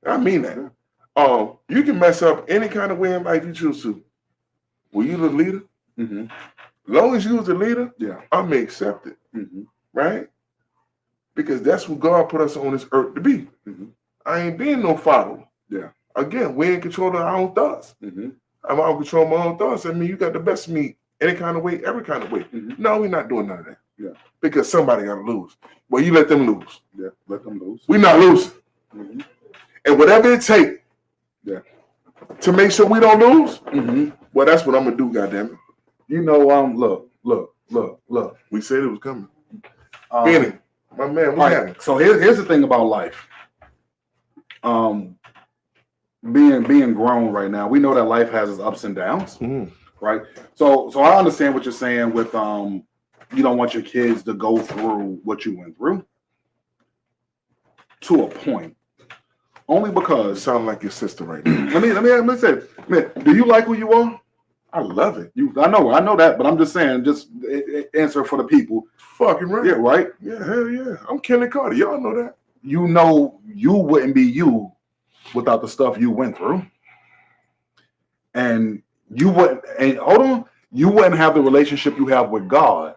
[SPEAKER 1] I mean that. Yeah. You can mess up any kind of way in life you choose to. Were you the leader?
[SPEAKER 3] Mm-hmm.
[SPEAKER 1] As long as you was the leader,
[SPEAKER 3] yeah,
[SPEAKER 1] I may accept it.
[SPEAKER 3] Mm-hmm.
[SPEAKER 1] Right? Because that's what God put us on this earth to be.
[SPEAKER 3] Mm-hmm.
[SPEAKER 1] I ain't being no follower.
[SPEAKER 3] Yeah.
[SPEAKER 1] Again, we ain't controlling our own thoughts.
[SPEAKER 3] Mm-hmm.
[SPEAKER 1] I'm out of control of my own thoughts. I mean, you got the best of me any kind of way, every kind of way.
[SPEAKER 3] Mm-hmm.
[SPEAKER 1] No, we're not doing none of that.
[SPEAKER 3] Yeah.
[SPEAKER 1] Because somebody got to lose. Well, you let them lose.
[SPEAKER 3] Yeah, let them lose.
[SPEAKER 1] We're not losing.
[SPEAKER 3] Mm-hmm.
[SPEAKER 1] And whatever it takes to make sure we don't lose, well, that's what I'm going to do, goddammit.
[SPEAKER 3] You know, look.
[SPEAKER 1] We said it was coming. Benny, my man, what's happening?
[SPEAKER 3] So here's the thing about life. Being grown right now, we know that life has its ups and downs, right? So I understand what you're saying with you don't want your kids to go through what you went through, to a point. Only because
[SPEAKER 1] You sound like your sister right now.
[SPEAKER 3] let me say, man, do you like who you are?
[SPEAKER 1] I love it.
[SPEAKER 3] I know that, but I'm just saying, just answer for the people.
[SPEAKER 1] Fucking right.
[SPEAKER 3] Yeah, right.
[SPEAKER 1] Yeah, hell yeah. I'm Kenny Carter. Y'all know that.
[SPEAKER 3] You know, you wouldn't be you without the stuff you went through, and you wouldn't. And hold on, you wouldn't have the relationship you have with God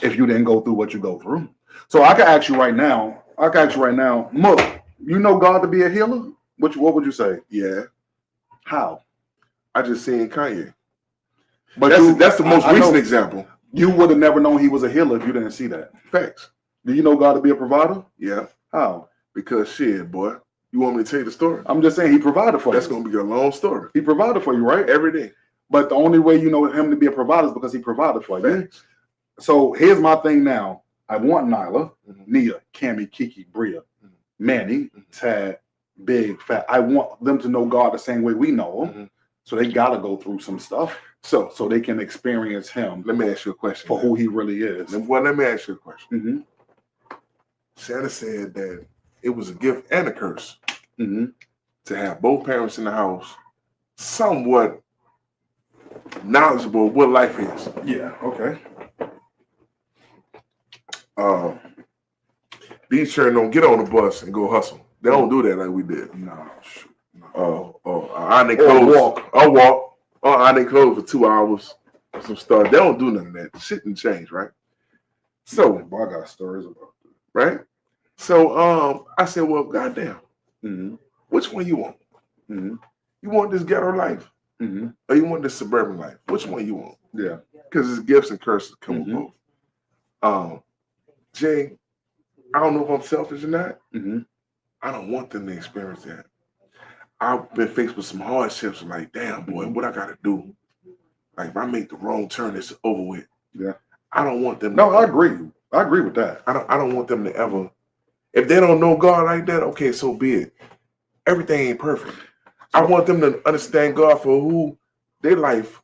[SPEAKER 3] if you didn't go through what you go through. So I can ask you right now. Look, you know God to be a healer? What would you say?
[SPEAKER 1] Yeah.
[SPEAKER 3] How?
[SPEAKER 1] I just seen Kanye.
[SPEAKER 3] But
[SPEAKER 1] that's the most recent example.
[SPEAKER 3] You would have never known he was a healer if you didn't see that.
[SPEAKER 1] Facts.
[SPEAKER 3] Do you know God to be a provider?
[SPEAKER 1] Yeah.
[SPEAKER 3] How?
[SPEAKER 1] Because shit, boy. You want me to tell you the story?
[SPEAKER 3] I'm just saying he provided for you.
[SPEAKER 1] That's going to be a long story.
[SPEAKER 3] He provided for you, right?
[SPEAKER 1] Every day.
[SPEAKER 3] But the only way you know him to be a provider is because he provided for you.
[SPEAKER 1] Facts.
[SPEAKER 3] So here's my thing now. I want Nyla, Nia, Cammy, Kiki, Bria, Manny, Tad, Big, Fat. I want them to know God the same way we know him. So they got to go through some stuff so they can experience him.
[SPEAKER 1] Let me ask you a question.
[SPEAKER 3] For who he really is.
[SPEAKER 1] Well, let me ask you a question.
[SPEAKER 3] Mm-hmm.
[SPEAKER 1] Santa said that it was a gift and a curse
[SPEAKER 3] to
[SPEAKER 1] have both parents in the house somewhat knowledgeable of what life is.
[SPEAKER 3] Yeah, okay.
[SPEAKER 1] These children don't get on the bus and go hustle. They don't do that like we did.
[SPEAKER 3] No.
[SPEAKER 1] Iron their clothes. I'll walk. Iron their clothes for 2 hours. Some stuff. They don't do none of that. Shit didn't change, right? So,
[SPEAKER 3] I got stories about that.
[SPEAKER 1] Right? So, I said, well, goddamn.
[SPEAKER 3] Mm-hmm.
[SPEAKER 1] Which one you want?
[SPEAKER 3] Mm-hmm.
[SPEAKER 1] You want this ghetto life?
[SPEAKER 3] Mm-hmm.
[SPEAKER 1] Or you want this suburban life? Which one you want?
[SPEAKER 3] Yeah.
[SPEAKER 1] Because it's gifts and curses come with both. Jay, I don't know if I'm selfish or not. I don't want them to experience that. I've been faced with some hardships. Like, damn, boy, what I got to do? Like, if I make the wrong turn, it's over with.
[SPEAKER 3] Yeah.
[SPEAKER 1] I don't want them.
[SPEAKER 3] No, I agree. I agree with that.
[SPEAKER 1] I don't want them to ever. If they don't know God like that, okay, so be it. Everything ain't perfect. I want them to understand God for who their life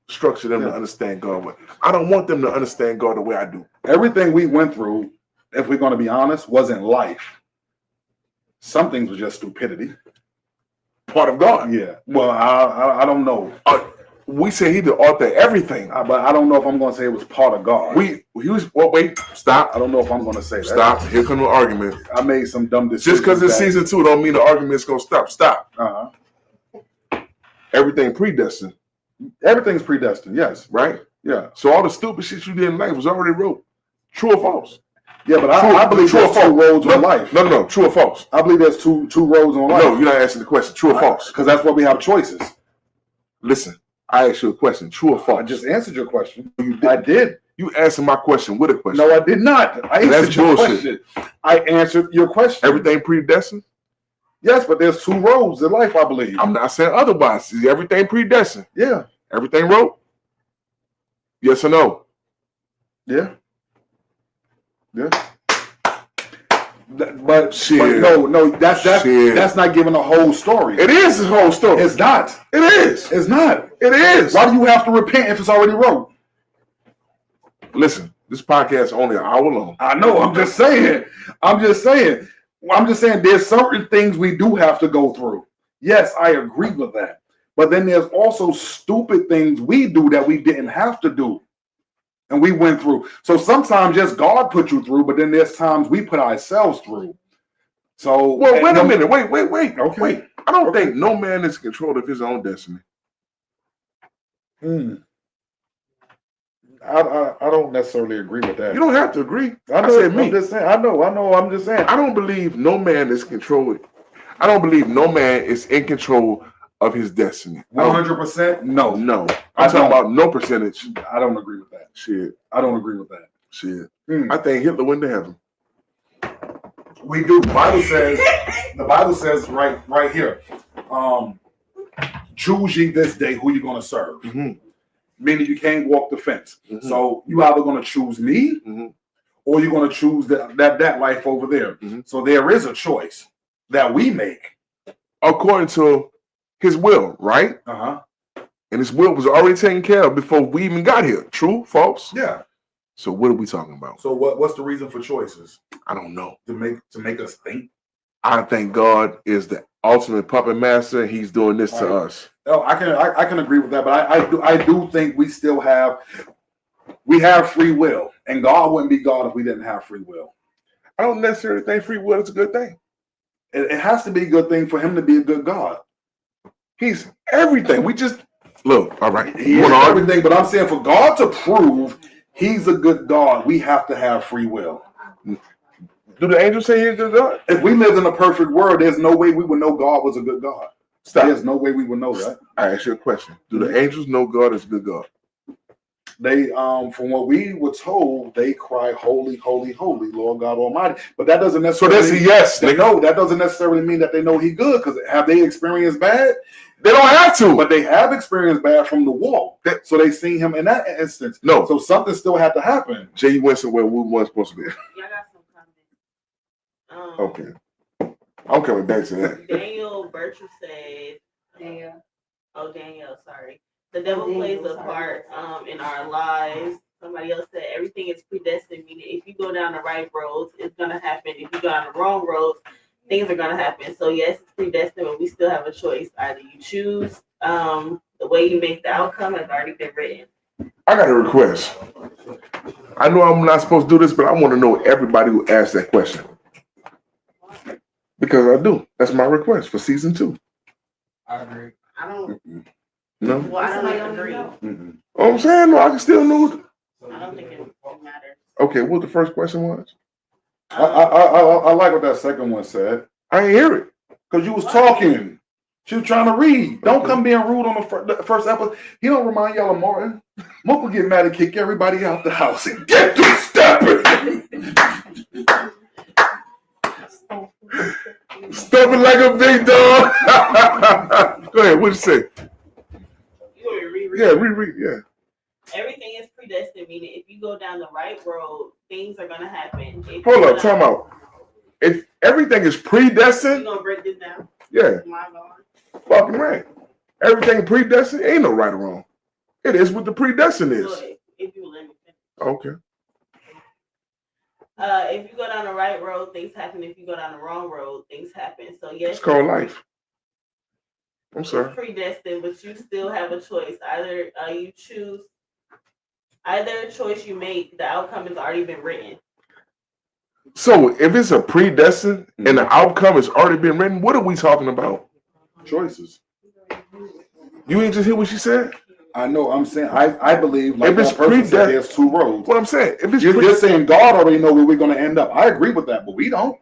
[SPEAKER 1] structure them to understand God with. I don't want them to understand God the way I do.
[SPEAKER 3] Everything we went through, if we're going to be honest, wasn't life. Some things were just stupidity.
[SPEAKER 1] Part of God.
[SPEAKER 3] Yeah. Well, I don't know.
[SPEAKER 1] We say he the author of everything.
[SPEAKER 3] But I don't know if I'm going to say it was part of God.
[SPEAKER 1] Wait, stop.
[SPEAKER 3] I don't know if I'm going to say that.
[SPEAKER 1] Stop. Here comes the argument.
[SPEAKER 3] I made some dumb decisions.
[SPEAKER 1] Just because it's season 2 don't mean the argument's going to stop. Stop. Everything predestined.
[SPEAKER 3] Everything's predestined, yes.
[SPEAKER 1] Right?
[SPEAKER 3] Yeah.
[SPEAKER 1] So all the stupid shit you did in life was already wrote. True or false?
[SPEAKER 3] Yeah, but I believe there's two roads in life.
[SPEAKER 1] No. True or false?
[SPEAKER 3] I believe there's two roads in life.
[SPEAKER 1] No, you're not asking the question. True or false?
[SPEAKER 3] Because that's why we have choices.
[SPEAKER 1] Listen, I asked you a question. True or false?
[SPEAKER 3] I just answered your question.
[SPEAKER 1] You did.
[SPEAKER 3] I did.
[SPEAKER 1] You answered my question with a question.
[SPEAKER 3] No, I did not. I answered your question. I answered your question.
[SPEAKER 1] Everything predestined?
[SPEAKER 3] Yes, but there's two roads in life, I believe.
[SPEAKER 1] I'm not saying otherwise. Is everything predestined?
[SPEAKER 3] Yeah.
[SPEAKER 1] Everything wrote? Yes or no?
[SPEAKER 3] Yeah. Yeah. But no, that's not giving the whole story.
[SPEAKER 1] It is the whole story.
[SPEAKER 3] It's not.
[SPEAKER 1] It is.
[SPEAKER 3] It's not.
[SPEAKER 1] It is.
[SPEAKER 3] Why do you have to repent if it's already wrote?
[SPEAKER 1] Listen, this podcast is only an hour long.
[SPEAKER 3] I know. I'm just saying. There's certain things we do have to go through. Yes, I agree with that. But then there's also stupid things we do that we didn't have to do. And we went through. So sometimes just God put you through, but then there's times we put ourselves through. So
[SPEAKER 1] well, wait a minute. Wait.
[SPEAKER 3] Okay.
[SPEAKER 1] Wait. I don't think no man is in control of his own destiny.
[SPEAKER 3] I don't necessarily agree with that.
[SPEAKER 1] You don't have to agree.
[SPEAKER 3] I said me. I'm just saying. I know. I'm just saying.
[SPEAKER 1] I don't believe no man is controlled. I don't believe no man is in control of his destiny.
[SPEAKER 3] 100%? No.
[SPEAKER 1] I'm talking about no percentage.
[SPEAKER 3] I don't agree with that.
[SPEAKER 1] Shit.
[SPEAKER 3] I don't agree with that.
[SPEAKER 1] Shit. I think Hitler went to heaven.
[SPEAKER 3] We do. The Bible says right here, choose ye this day who you're going to serve. Meaning you can't walk the fence. So you either going to choose me or you're going to choose that life over there. So there is a choice that we make.
[SPEAKER 1] According to his will, right? And his will was already taken care of before we even got here. True? False?
[SPEAKER 3] Yeah.
[SPEAKER 1] So what are we talking about?
[SPEAKER 3] So what's the reason for choices?
[SPEAKER 1] I don't know.
[SPEAKER 3] To make us think?
[SPEAKER 1] I think God is the ultimate puppet master. He's doing this to us.
[SPEAKER 3] Oh, I can agree with that, but I do think we still have free will, and God wouldn't be God if we didn't have free will.
[SPEAKER 1] I don't necessarily think free will is a good thing.
[SPEAKER 3] It has to be a good thing for him to be a good God.
[SPEAKER 1] He's everything. We just look, all right.
[SPEAKER 3] He is everything, but I'm saying for God to prove he's a good God, we have to have free will.
[SPEAKER 1] Do the angels say he's a good God?
[SPEAKER 3] If we lived in a perfect world, there's no way we would know God was a good God.
[SPEAKER 1] Stop.
[SPEAKER 3] There's no way we would know that.
[SPEAKER 1] I ask you a question. Do the angels know God is a good God?
[SPEAKER 3] They, from what we were told, they cry, holy, holy, holy, Lord God Almighty. But that doesn't necessarily.
[SPEAKER 1] So that's a yes.
[SPEAKER 3] No, that doesn't necessarily mean that they know He good. Because have they experienced bad?
[SPEAKER 1] They don't have to,
[SPEAKER 3] but they have experienced bad from the wall. So they seen Him in that instance.
[SPEAKER 1] No,
[SPEAKER 3] so something still had to happen.
[SPEAKER 1] Jay, you went somewhere we weren't supposed to be.
[SPEAKER 2] Y'all got some comments.
[SPEAKER 1] Okay, I'm coming back to that.
[SPEAKER 2] Daniel Bertram said, Danielle, sorry. The devil plays a part in our lives. Somebody else said everything is predestined, meaning if you go down the right roads, it's gonna happen. If you go down the wrong roads, things are gonna happen. So yes, it's predestined, but we still have a choice. Either you choose the way you make the outcome has already been written.
[SPEAKER 1] I got a request. I know I'm not supposed to do this, but I want to know everybody who asked that question. Because I do. That's my request for season 2.
[SPEAKER 4] I agree.
[SPEAKER 2] I don't.
[SPEAKER 1] No.
[SPEAKER 2] Well, I don't agree.
[SPEAKER 1] Oh, I'm saying no. I can still know.
[SPEAKER 2] I don't think it matters.
[SPEAKER 1] Okay, what the first question was?
[SPEAKER 3] I like what that second one said.
[SPEAKER 1] I ain't hear it
[SPEAKER 3] because you was talking. She was trying to read. Don't come being rude on the first episode. He don't remind y'all of Martin. Mook will get mad and kick everybody out the house and get to stepping.
[SPEAKER 1] Stepping like a big dog. Go ahead. What'd you say?
[SPEAKER 2] You want to reread?
[SPEAKER 1] Yeah, reread. Yeah.
[SPEAKER 2] Everything is predestined, meaning if you go down the right road, things are gonna happen.
[SPEAKER 1] Hold up, time out. If everything is predestined,
[SPEAKER 2] you gonna break this down?
[SPEAKER 1] Yeah. Fucking right. Everything predestined ain't no right or wrong. It is what the predestined is.
[SPEAKER 2] If you let me finish.
[SPEAKER 1] Okay.
[SPEAKER 2] If you go down the right road, things happen. If you go down the wrong road, things happen. So yes,
[SPEAKER 1] it's called life. I'm sorry.
[SPEAKER 2] It's predestined, but you still have a choice. Either you choose, either choice you make, the outcome has already been written.
[SPEAKER 1] So if it's a predestined and the outcome has already been written, what are we talking about?
[SPEAKER 3] Choices.
[SPEAKER 1] You ain't just hear what she said?
[SPEAKER 3] I know. I'm saying I believe like
[SPEAKER 1] if it's predestined,
[SPEAKER 3] there's 2 roads.
[SPEAKER 1] What I'm saying, if it's
[SPEAKER 3] you're saying God already know where we're going to end up. I agree with that, but we don't.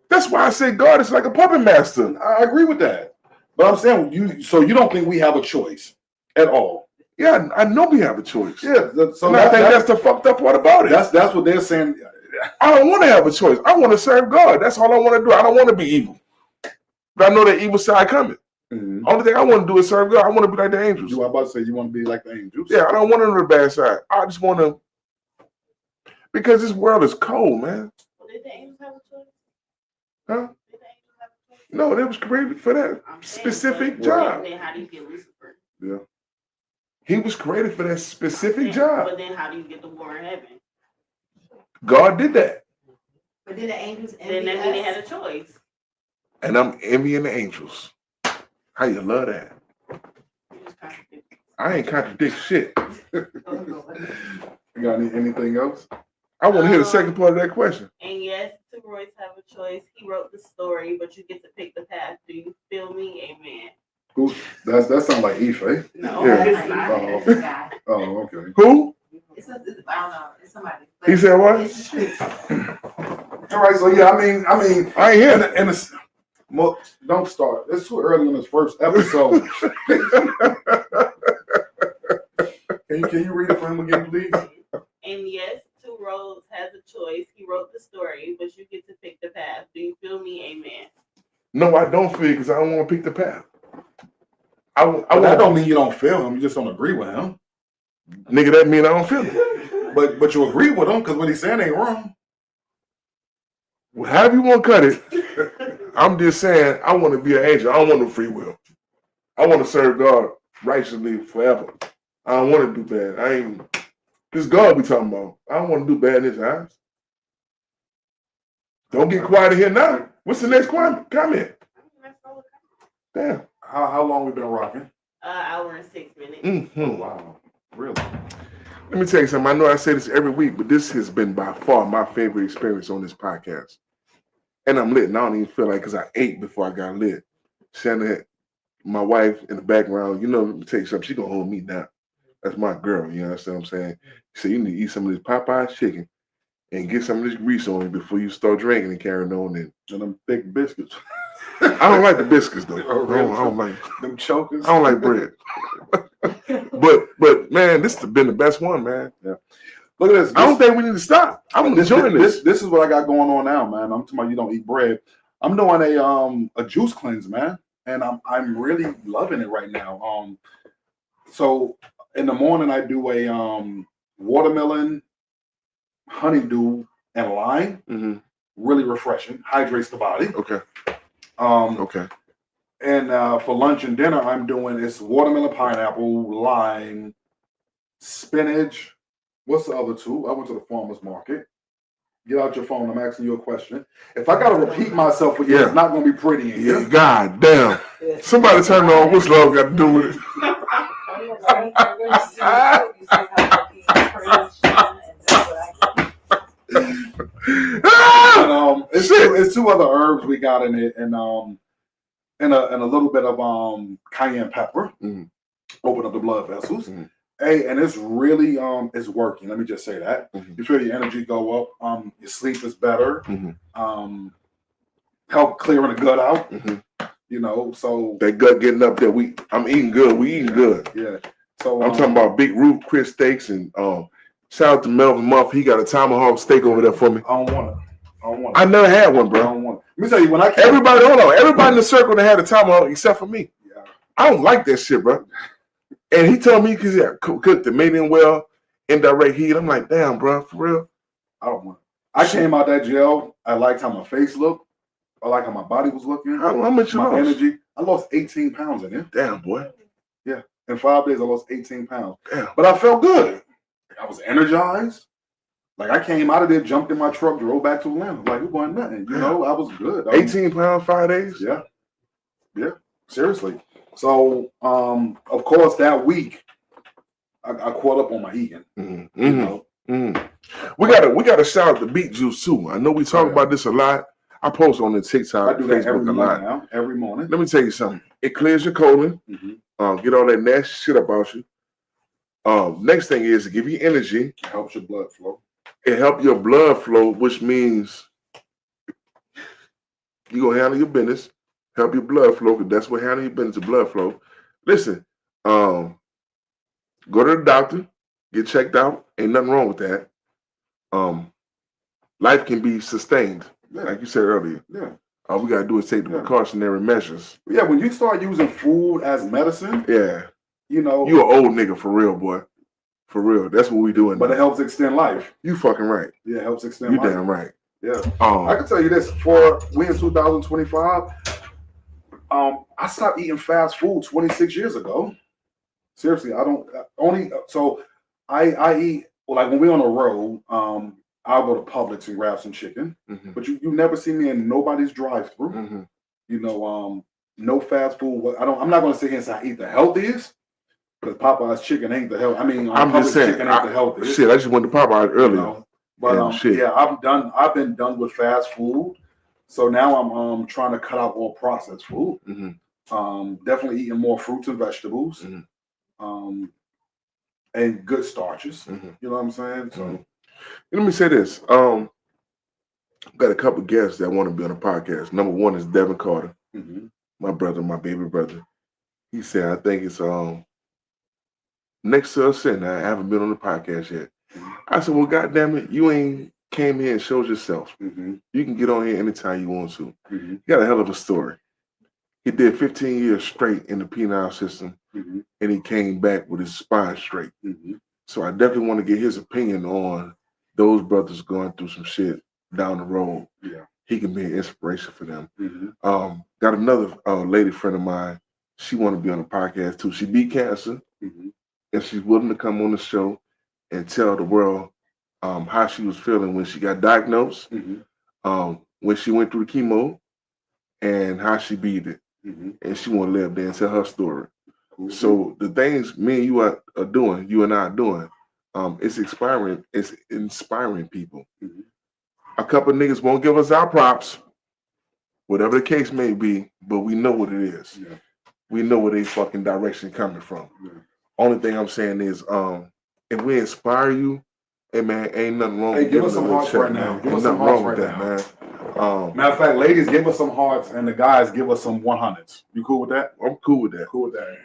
[SPEAKER 1] That's why I say God is like a puppet master.
[SPEAKER 3] I agree with that, but I'm saying you don't think we have a choice at all?
[SPEAKER 1] Yeah, I know we have a choice.
[SPEAKER 3] Yeah,
[SPEAKER 1] so I think that's the fucked up part about it.
[SPEAKER 3] That's what they're saying.
[SPEAKER 1] I don't want to have a choice. I want to serve God. That's all I want to do. I don't want to be evil, but I know the evil side coming. Only thing I want to do is serve God. I want to be like the angels.
[SPEAKER 3] You were about to say you want to be like the angels.
[SPEAKER 1] Yeah, I don't want to know the bad side. I just want to, because this world is cold, man.
[SPEAKER 2] Did the angels have a choice?
[SPEAKER 1] Huh?
[SPEAKER 2] Did the angels have a choice?
[SPEAKER 1] No, they was created for that specific job.
[SPEAKER 2] Then how do you get Lucifer?
[SPEAKER 3] Yeah.
[SPEAKER 1] He was created for that specific job.
[SPEAKER 2] But then how do you get the war in heaven?
[SPEAKER 1] God did that.
[SPEAKER 5] But did the angels
[SPEAKER 2] then that means they had a choice.
[SPEAKER 1] and I'm envying the angels. How you love that? I ain't contradict shit.
[SPEAKER 3] You got anything else?
[SPEAKER 1] I want to hear the second part of that question.
[SPEAKER 2] And yes, two Royce have a choice. He wrote the story, but you get to pick the path. Do you feel me? Amen.
[SPEAKER 3] Who? That sounds like Ife.
[SPEAKER 2] No,
[SPEAKER 1] Yeah.
[SPEAKER 2] it's not.
[SPEAKER 3] Oh, okay.
[SPEAKER 1] Who?
[SPEAKER 4] I don't know. It's somebody.
[SPEAKER 1] He said what?
[SPEAKER 3] All right. So yeah, I mean,
[SPEAKER 1] I ain't hear it.
[SPEAKER 3] and it's, don't start. It's too early in this first episode. Can you read it for him again, please?
[SPEAKER 2] And yes, Two Roads has a choice. He wrote the story, but you get to pick the path. Do you feel me? Amen.
[SPEAKER 1] No, I don't feel because I don't want to pick the path.
[SPEAKER 3] That don't mean you don't feel him. You just don't agree with him.
[SPEAKER 1] Nigga, that mean I don't feel it.
[SPEAKER 3] But you agree with him because what he's saying ain't wrong.
[SPEAKER 1] Well, however you want to cut it, I'm just saying I want to be an angel. I don't want no free will. I want to serve God righteously forever. I don't want to do bad. This God we talking about. I don't want to do bad in his eyes. Don't get quiet in here now. What's the next comment? Damn.
[SPEAKER 3] How long we been rocking?
[SPEAKER 2] Hour and 6 minutes.
[SPEAKER 1] Mm-hmm.
[SPEAKER 3] Wow, really?
[SPEAKER 1] Let me tell you something. I know I say this every week, but this has been by far my favorite experience on this podcast. And I'm lit, and I don't even feel like because I ate before I got lit. Shannon, my wife in the background, let me tell you something. She gonna hold me down. That's my girl. You understand what I'm saying? So you need to eat some of this Popeye's chicken and get some of this grease on you before you start drinking and carrying on. And
[SPEAKER 3] them thick biscuits.
[SPEAKER 1] I don't like the biscuits though.
[SPEAKER 3] Oh, really?
[SPEAKER 1] I don't like
[SPEAKER 3] them chokers.
[SPEAKER 1] I don't like bread. but man, this has been the best one, man.
[SPEAKER 3] Yeah. Look at this.
[SPEAKER 1] I don't think we need to stop. I'm enjoying this.
[SPEAKER 3] This is what I got going on now, man. I'm talking about you don't eat bread. I'm doing a juice cleanse, man, and I'm really loving it right now. So in the morning I do a watermelon, honeydew, and lime.
[SPEAKER 1] Mm-hmm.
[SPEAKER 3] Really refreshing, hydrates the body.
[SPEAKER 1] Okay.
[SPEAKER 3] Okay. And for lunch and dinner, I'm doing this watermelon, pineapple, lime, spinach. What's the other two? I went to the farmer's market. Get out your phone. I'm asking you a question. If I got to repeat myself with you, it's not going to be pretty in here.
[SPEAKER 1] God damn. Somebody turn on. What's love got to do with it?
[SPEAKER 3] It's two other herbs we got in it, and a little bit of cayenne pepper.
[SPEAKER 1] Mm-hmm.
[SPEAKER 3] Open up the blood vessels.
[SPEAKER 1] Mm-hmm.
[SPEAKER 3] Hey, and it's really it's working. Let me just say that.
[SPEAKER 1] Mm-hmm.
[SPEAKER 3] You feel your energy go up. Your sleep is better.
[SPEAKER 1] Mm-hmm.
[SPEAKER 3] Help clearing the gut out.
[SPEAKER 1] Mm-hmm.
[SPEAKER 3] So
[SPEAKER 1] that gut getting up there. I'm eating good. We eating good.
[SPEAKER 3] Yeah. So
[SPEAKER 1] I'm talking about Big Root Chris steaks and shout out to Melvin Muff. He got a tomahawk steak over there for me.
[SPEAKER 3] I don't want it.
[SPEAKER 1] I never had one, bro.
[SPEAKER 3] I don't want it. Let me tell you, when I came,
[SPEAKER 1] everybody in the circle that had a tomahawk except for me. Yeah. I don't like that shit, bro. And he told me because he had cooked the medium well, indirect heat. I'm like, damn, bro, for real.
[SPEAKER 3] I don't want it. I came out that jail. I liked how my face looked. I liked how my body was looking.
[SPEAKER 1] How much you lost?
[SPEAKER 3] My energy. I lost 18 pounds in there.
[SPEAKER 1] Damn, boy.
[SPEAKER 3] Yeah. In 5 days, I lost 18 pounds.
[SPEAKER 1] Damn.
[SPEAKER 3] But I felt good. I was energized. Like I came out of there, jumped in my truck, drove back to Atlanta. Like it wasn't nothing. I was good.
[SPEAKER 1] 18 pounds, 5 days?
[SPEAKER 3] Yeah. Yeah. Seriously. So, of course, that week, I caught up on my eating.
[SPEAKER 1] Mm-hmm. We gotta shout out the beet juice too. I know we talk about this a lot. I post on the TikTok,
[SPEAKER 3] I do that
[SPEAKER 1] Facebook a lot.
[SPEAKER 3] Now, every morning.
[SPEAKER 1] Let me tell you something. It clears your colon.
[SPEAKER 3] Mm-hmm.
[SPEAKER 1] Get all that nasty shit about you. Next thing is to give you energy.
[SPEAKER 3] It helps your blood flow.
[SPEAKER 1] It helps your blood flow, which means you're gonna handle your business. Help your blood flow, because that's what handle your business, the blood flow. Listen, go to the doctor, get checked out. Ain't nothing wrong with that. Life can be sustained, like you said earlier.
[SPEAKER 3] Yeah.
[SPEAKER 1] All we gotta do is take the precautionary measures.
[SPEAKER 3] Yeah, when you start using food as medicine, you an
[SPEAKER 1] old nigga for real, boy. For real. That's what we doing.
[SPEAKER 3] But it helps extend life.
[SPEAKER 1] You fucking right.
[SPEAKER 3] Yeah, it helps extend life.
[SPEAKER 1] You damn right.
[SPEAKER 3] Yeah. I can tell you this, we in 2025, I stopped eating fast food 26 years ago. Seriously, I eat, like when we're on the road, I'll go to Publix and grab some chicken.
[SPEAKER 1] Mm-hmm.
[SPEAKER 3] But you never see me in nobody's drive-thru.
[SPEAKER 1] Mm-hmm.
[SPEAKER 3] No fast food. I'm not going to sit here and say I eat the healthiest because Popeye's chicken ain't the health. I mean,
[SPEAKER 1] I'm just saying,
[SPEAKER 3] chicken ain't the healthiest.
[SPEAKER 1] Shit, I just went to Popeyes earlier.
[SPEAKER 3] But
[SPEAKER 1] shit.
[SPEAKER 3] yeah, I've been done with fast food, so now I'm trying to cut out all processed food. Definitely eating more fruits and vegetables, and good starches. You know what I'm saying? So
[SPEAKER 1] let me say this. Got a couple guests that want to be on the podcast. Number one is Devin Carter, my brother, my baby brother. He said, I think it's next to us, and I haven't been on the podcast yet. I said, well, goddamn it, you ain't came here and showed yourself. You can get on here anytime you want to. You got a hell of a story. He did 15 years straight in the penal system, and he came back with his spine straight. So I definitely want to get his opinion on those brothers going through some shit down the road.
[SPEAKER 3] Yeah,
[SPEAKER 1] he can be an inspiration for them. Got another lady friend of mine. She want to be on the podcast too. She beat cancer, and she's willing to come on the show and tell the world how she was feeling when she got diagnosed, when she went through the chemo, and how she beat it. And she want to live there and tell her story. So the things me and you are doing, you and I are doing, it's inspiring. It's inspiring people. A couple of niggas won't give us our props, whatever the case may be, but we know what it is. We know where they fucking direction coming from. Only thing I'm saying is, if we inspire you, hey man, ain't nothing wrong.
[SPEAKER 3] Hey, give us some hearts right now. Give us some hearts right now, man. Matter of fact, ladies, give us some hearts, and the guys give us some 100s. You cool with that?
[SPEAKER 1] I'm cool with that.
[SPEAKER 3] Cool with that.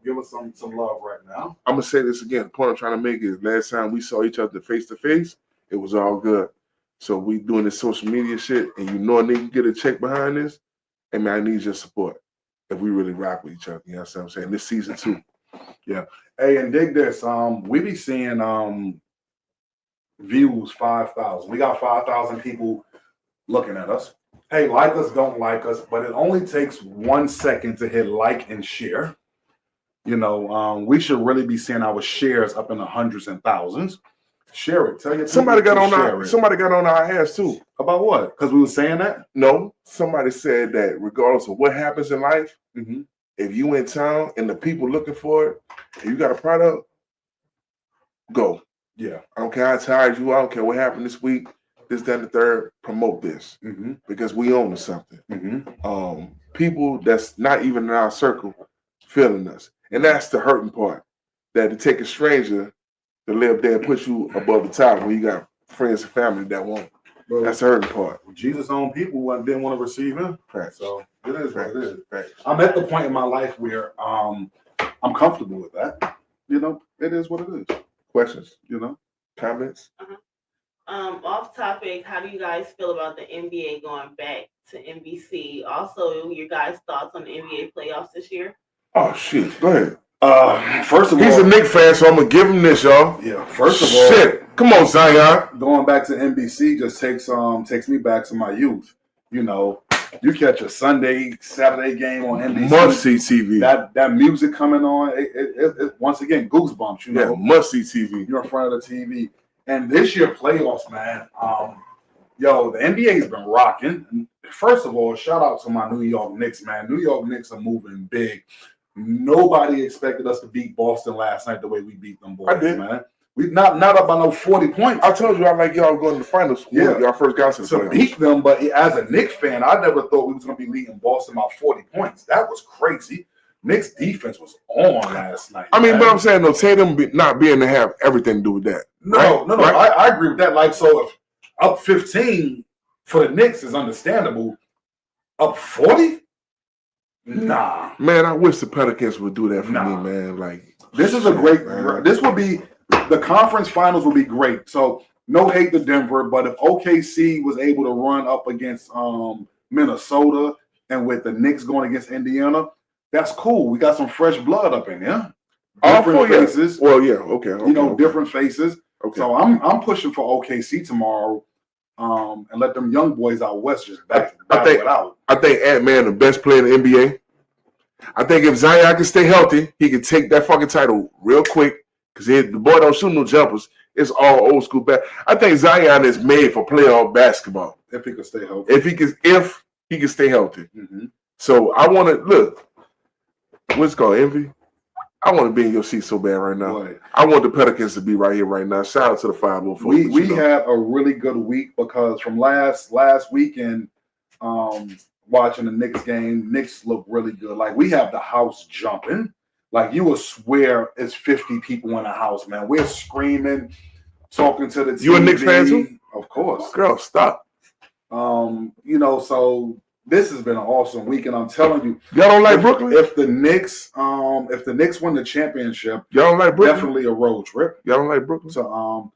[SPEAKER 3] Give us some love right now.
[SPEAKER 1] I'm gonna say this again. The point I'm trying to make is, last time we saw each other face to face, it was all good. So we doing this social media shit, and you know a nigga get a check behind this. Hey man, I need your support if we really rock with each other. You know what I'm saying? This season 2.
[SPEAKER 3] Yeah. Hey, and dig this. We be seeing views 5,000. We got 5,000 people looking at us. Hey, like us, don't like us, but it only takes 1 second to hit like and share. You know, we should really be seeing our shares up in the hundreds and thousands. Share it. Tell your
[SPEAKER 1] somebody got on our ass too.
[SPEAKER 3] About what? Because we were saying that?
[SPEAKER 1] No. Somebody said that regardless of what happens in life, if you in town and the people looking for it, and you got a product, go.
[SPEAKER 3] Yeah.
[SPEAKER 1] I don't care how tired you are. I don't care what happened this week. This, that, and the third. Promote this because we own something. People that's not even in our circle feeling us, and that's the hurting part. That to take a stranger to live there and put you above the top when you got friends and family that won't. Bro, that's the hurting part.
[SPEAKER 3] Jesus' own people didn't want to receive him.
[SPEAKER 1] Right.
[SPEAKER 3] So it is what it is.
[SPEAKER 1] Right.
[SPEAKER 3] I'm at the point in my life where I'm comfortable with that. You know, it is what it is.
[SPEAKER 1] Questions?
[SPEAKER 3] You know,
[SPEAKER 1] comments?
[SPEAKER 2] Off topic, how do you guys feel about the NBA going back to NBC? Also, your guys' thoughts on the NBA playoffs this year?
[SPEAKER 1] Oh shit, go ahead.
[SPEAKER 3] First of all,
[SPEAKER 1] he's a Knicks fan, so I'm gonna give him this, y'all.
[SPEAKER 3] Yeah. First of all,
[SPEAKER 1] shit. Come on, Zion.
[SPEAKER 3] Going back to NBC just takes me back to my youth. You know, you catch a Sunday, Saturday game on NBC.
[SPEAKER 1] Must see TV.
[SPEAKER 3] That music coming on, it once again goosebumps. You know,
[SPEAKER 1] yeah, must see TV.
[SPEAKER 3] You're in front of the TV. And this year playoffs, man. The NBA's been rocking. First of all, shout out to my New York Knicks, man. New York Knicks are moving big. Nobody expected us to beat Boston last night the way we beat them boys, man. We not up by no 40 points.
[SPEAKER 1] I told you I like y'all going to the finals.
[SPEAKER 3] Yeah,
[SPEAKER 1] y'all first got to the
[SPEAKER 3] playoffs. Beat them. But as a Knicks fan, I never thought we was going to be leading Boston by 40 points. That was crazy. Knicks defense was on last night.
[SPEAKER 1] I mean, but I'm saying, though, Tatum not being to have everything to do with that.
[SPEAKER 3] No. Right? I agree with that. Like, so if up 15 for the Knicks is understandable. Up 40? Nah.
[SPEAKER 1] Man, I wish the Pelicans would do that for me, man. Like,
[SPEAKER 3] this is a great. This would be the conference finals will be great. So no hate to Denver, but if OKC was able to run up against Minnesota and with the Knicks going against Indiana, that's cool. We got some fresh blood up in here. Different faces.
[SPEAKER 1] Well, yeah, okay.
[SPEAKER 3] Different faces.
[SPEAKER 1] Okay.
[SPEAKER 3] So I'm pushing for OKC tomorrow, and let them young boys out west just battle it out.
[SPEAKER 1] I think Ant-Man the best player in the NBA. I think if Zion can stay healthy, he can take that fucking title real quick because the boy don't shoot no jumpers. It's all old school I think Zion is made for playoff basketball.
[SPEAKER 3] If he can stay healthy.
[SPEAKER 1] If he can stay healthy. So I want to look. What's it called, envy? I want to be in your seat so bad right now.
[SPEAKER 3] Right.
[SPEAKER 1] I want the Pelicans to be right here right now. Shout out to the 504.
[SPEAKER 3] We had a really good week because from last weekend, watching the Knicks game, Knicks look really good. Like we have the house jumping. Like you would swear it's 50 people in the house, man. We're screaming, talking to the TV.
[SPEAKER 1] You a Knicks fan too?
[SPEAKER 3] Of course.
[SPEAKER 1] Girl, stop.
[SPEAKER 3] So this has been an awesome week, and I'm telling you,
[SPEAKER 1] Y'all don't like Brooklyn?
[SPEAKER 3] If the Knicks win the championship,
[SPEAKER 1] Y'all don't like Brooklyn?
[SPEAKER 3] Definitely a road trip.
[SPEAKER 1] Y'all don't like Brooklyn?
[SPEAKER 3] So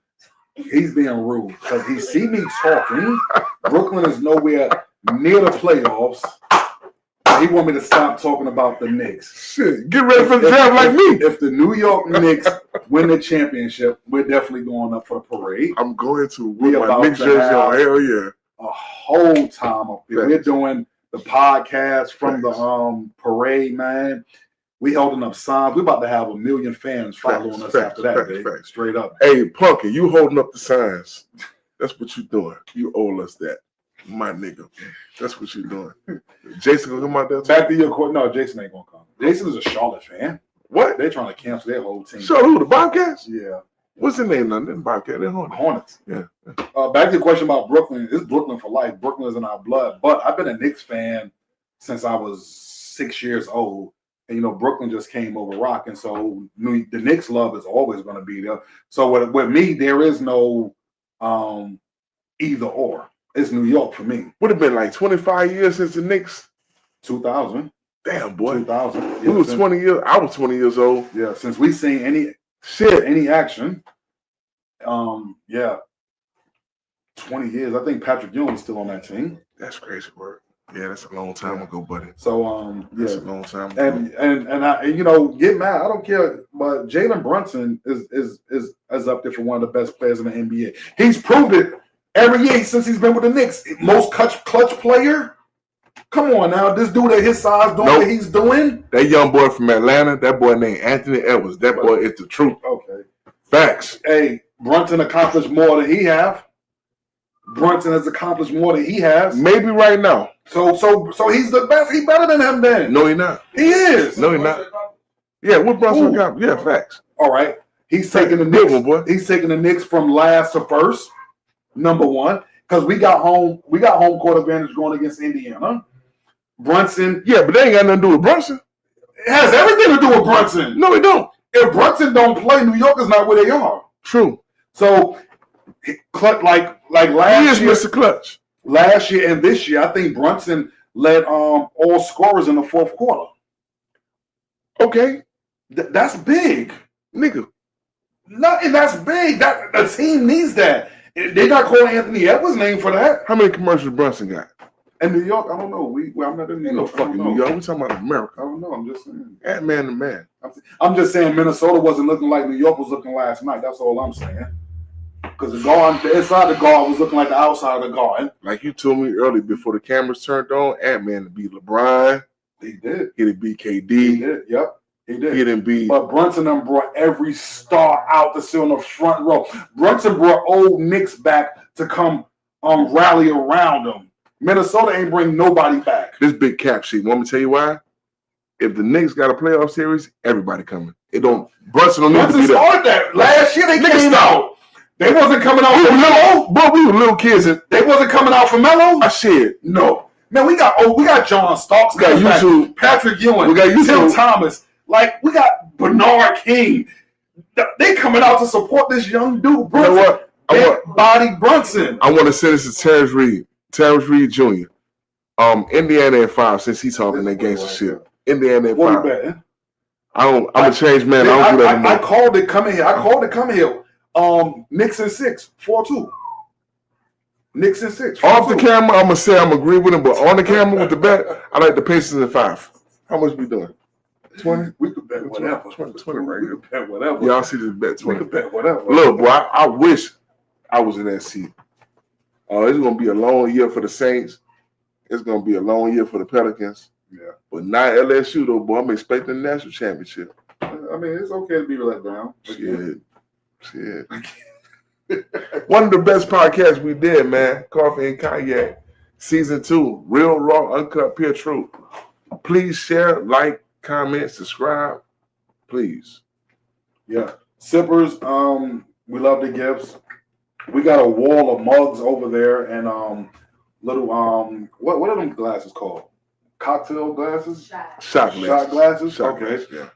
[SPEAKER 3] he's being rude because he see me talking. Brooklyn is nowhere near the playoffs. He want me to stop talking about the Knicks.
[SPEAKER 1] Shit, get ready for the draft like me.
[SPEAKER 3] If the New York Knicks win the championship, we're definitely going up for the parade.
[SPEAKER 1] I'm going to with my Knicks jersey on. Hell yeah.
[SPEAKER 3] A whole time up there. We're doing the podcast from the parade, man. We holding up signs. We're about to have 1 million fans following us after that, baby. Straight up.
[SPEAKER 1] Hey, Punky, you holding up the signs. That's what you doing. You owe us that. My nigga. That's what you doing. Jason gonna come out there too?
[SPEAKER 3] Back to your court. No, Jason ain't gonna come. Jason is a Charlotte fan.
[SPEAKER 1] What?
[SPEAKER 3] They're trying to cancel their whole team.
[SPEAKER 1] Charlotte who? The Bobcats?
[SPEAKER 3] Yeah.
[SPEAKER 1] What's the name? Nothing. Bobcat. They're
[SPEAKER 3] Hornets.
[SPEAKER 1] Yeah.
[SPEAKER 3] Back to the question about Brooklyn. It's Brooklyn for life. Brooklyn is in our blood. But I've been a Knicks fan since I was 6 years old. And, Brooklyn just came over rocking. So the Knicks love is always going to be there. So with me, there is no either or. It's New York for me.
[SPEAKER 1] Would have been like 25 years since the Knicks.
[SPEAKER 3] 2000.
[SPEAKER 1] Damn, boy.
[SPEAKER 3] 2000.
[SPEAKER 1] We was 20 years. I was 20 years old.
[SPEAKER 3] Yeah, since we seen any action. 20 years. I think Patrick Ewing was still on that team.
[SPEAKER 1] That's crazy work. Yeah, that's a long time ago, buddy.
[SPEAKER 3] So
[SPEAKER 1] that's a long time ago.
[SPEAKER 3] And I get mad. I don't care. But Jalen Brunson is up there for one of the best players in the NBA. He's proved it every year since he's been with the Knicks. Most clutch player. Come on now, this dude at his size doing what he's doing.
[SPEAKER 1] That young boy from Atlanta, that boy named Anthony Edwards. That boy is the truth.
[SPEAKER 3] Okay.
[SPEAKER 1] Facts.
[SPEAKER 3] Hey, Brunson accomplished more than he have. Brunson has accomplished more than he has.
[SPEAKER 1] Maybe right now.
[SPEAKER 3] So he's the best. He's better than him then.
[SPEAKER 1] No, he's not.
[SPEAKER 3] He is.
[SPEAKER 1] No, he's not. Yeah, what Brunson got? Yeah, facts.
[SPEAKER 3] All right. He's taking the Knicks. He's taking the Knicks from last to first. Number one. Because we got home court advantage going against Indiana. Brunson.
[SPEAKER 1] Yeah, but they ain't got nothing to do with Brunson.
[SPEAKER 3] It has everything to do with Brunson.
[SPEAKER 1] No, it don't.
[SPEAKER 3] If Brunson don't play, New York is not where they are.
[SPEAKER 1] True.
[SPEAKER 3] So, like last year,
[SPEAKER 1] Mr. Clutch.
[SPEAKER 3] Last year and this year, I think Brunson led all scorers in the fourth quarter.
[SPEAKER 1] Okay.
[SPEAKER 3] That's big.
[SPEAKER 1] Nigga.
[SPEAKER 3] That's big. That the team needs that. They not calling Anthony Edwards' name for that.
[SPEAKER 1] How many commercials Brunson got?
[SPEAKER 3] In New York, I don't know. I'm not in New York.
[SPEAKER 1] No fucking New York. We talking about America.
[SPEAKER 3] I don't know. I'm just saying.
[SPEAKER 1] Man to man.
[SPEAKER 3] I'm just saying Minnesota wasn't looking like New York was looking last night. That's all I'm saying. Because the inside the guard was looking like the outside of the guard.
[SPEAKER 1] Like you told me earlier before the cameras turned on, Ant-Man to beat LeBron.
[SPEAKER 3] He did.
[SPEAKER 1] He did beat KD.
[SPEAKER 3] He did. Yep. He did.
[SPEAKER 1] He didn't beat.
[SPEAKER 3] But Brunson done brought every star out to sit on the front row. Brunson brought old Knicks back to come rally around him. Minnesota ain't bring nobody back.
[SPEAKER 1] This big cap sheet. Want me to tell you why? If the Knicks got a playoff series, everybody coming. Brunson don't need to be there.
[SPEAKER 3] Started that. Last year they came out. They wasn't coming out for Melo.
[SPEAKER 1] But we were little kids.
[SPEAKER 3] They wasn't coming out for Melo.
[SPEAKER 1] I said
[SPEAKER 3] no. Man, we got John Starks.
[SPEAKER 1] We got YouTube.
[SPEAKER 3] Patrick Ewing.
[SPEAKER 1] We got YouTube.
[SPEAKER 3] Tim Thomas. Like we got Bernard King. They coming out to support this young dude. Brunson.
[SPEAKER 1] You know what?
[SPEAKER 3] Body Brunson.
[SPEAKER 1] I want to send this to Terrence Reed. Terrence Reed Jr. Indiana at 5 since he's talking that gangster shit. Indiana at 5.
[SPEAKER 3] What you betting?
[SPEAKER 1] I'm a changed man. I don't do that anymore.
[SPEAKER 3] I called it coming here. Knicks and 6, 4-2. Knicks and 6.
[SPEAKER 1] Off the camera, I'm gonna say I'm agree with him, but on the camera with the bet, I like the Pacers at 5. How much we doing? 20?
[SPEAKER 3] We could bet whatever.
[SPEAKER 1] 20 right here.
[SPEAKER 3] We could bet whatever.
[SPEAKER 1] Y'all see this bet 20.
[SPEAKER 3] We could bet whatever.
[SPEAKER 1] Look, boy, I wish I was in that seat. It's gonna be a long year for the Saints. It's gonna be a long year for the Pelicans.
[SPEAKER 3] Yeah.
[SPEAKER 1] But not LSU though, boy. I'm expecting the national championship.
[SPEAKER 3] I mean, it's okay to be let down.
[SPEAKER 1] Shit. One of the best podcasts we did, man. Coffee and Cognac, season 2, real raw, uncut, pure truth. Please share, like, comment, subscribe. Please.
[SPEAKER 3] Yeah. Sippers, we love the gifts. We got a wall of mugs over there and little what are them glasses called? Cocktail glasses?
[SPEAKER 1] Shot
[SPEAKER 3] glasses.
[SPEAKER 1] Shot
[SPEAKER 3] Okay.
[SPEAKER 1] glasses, yeah.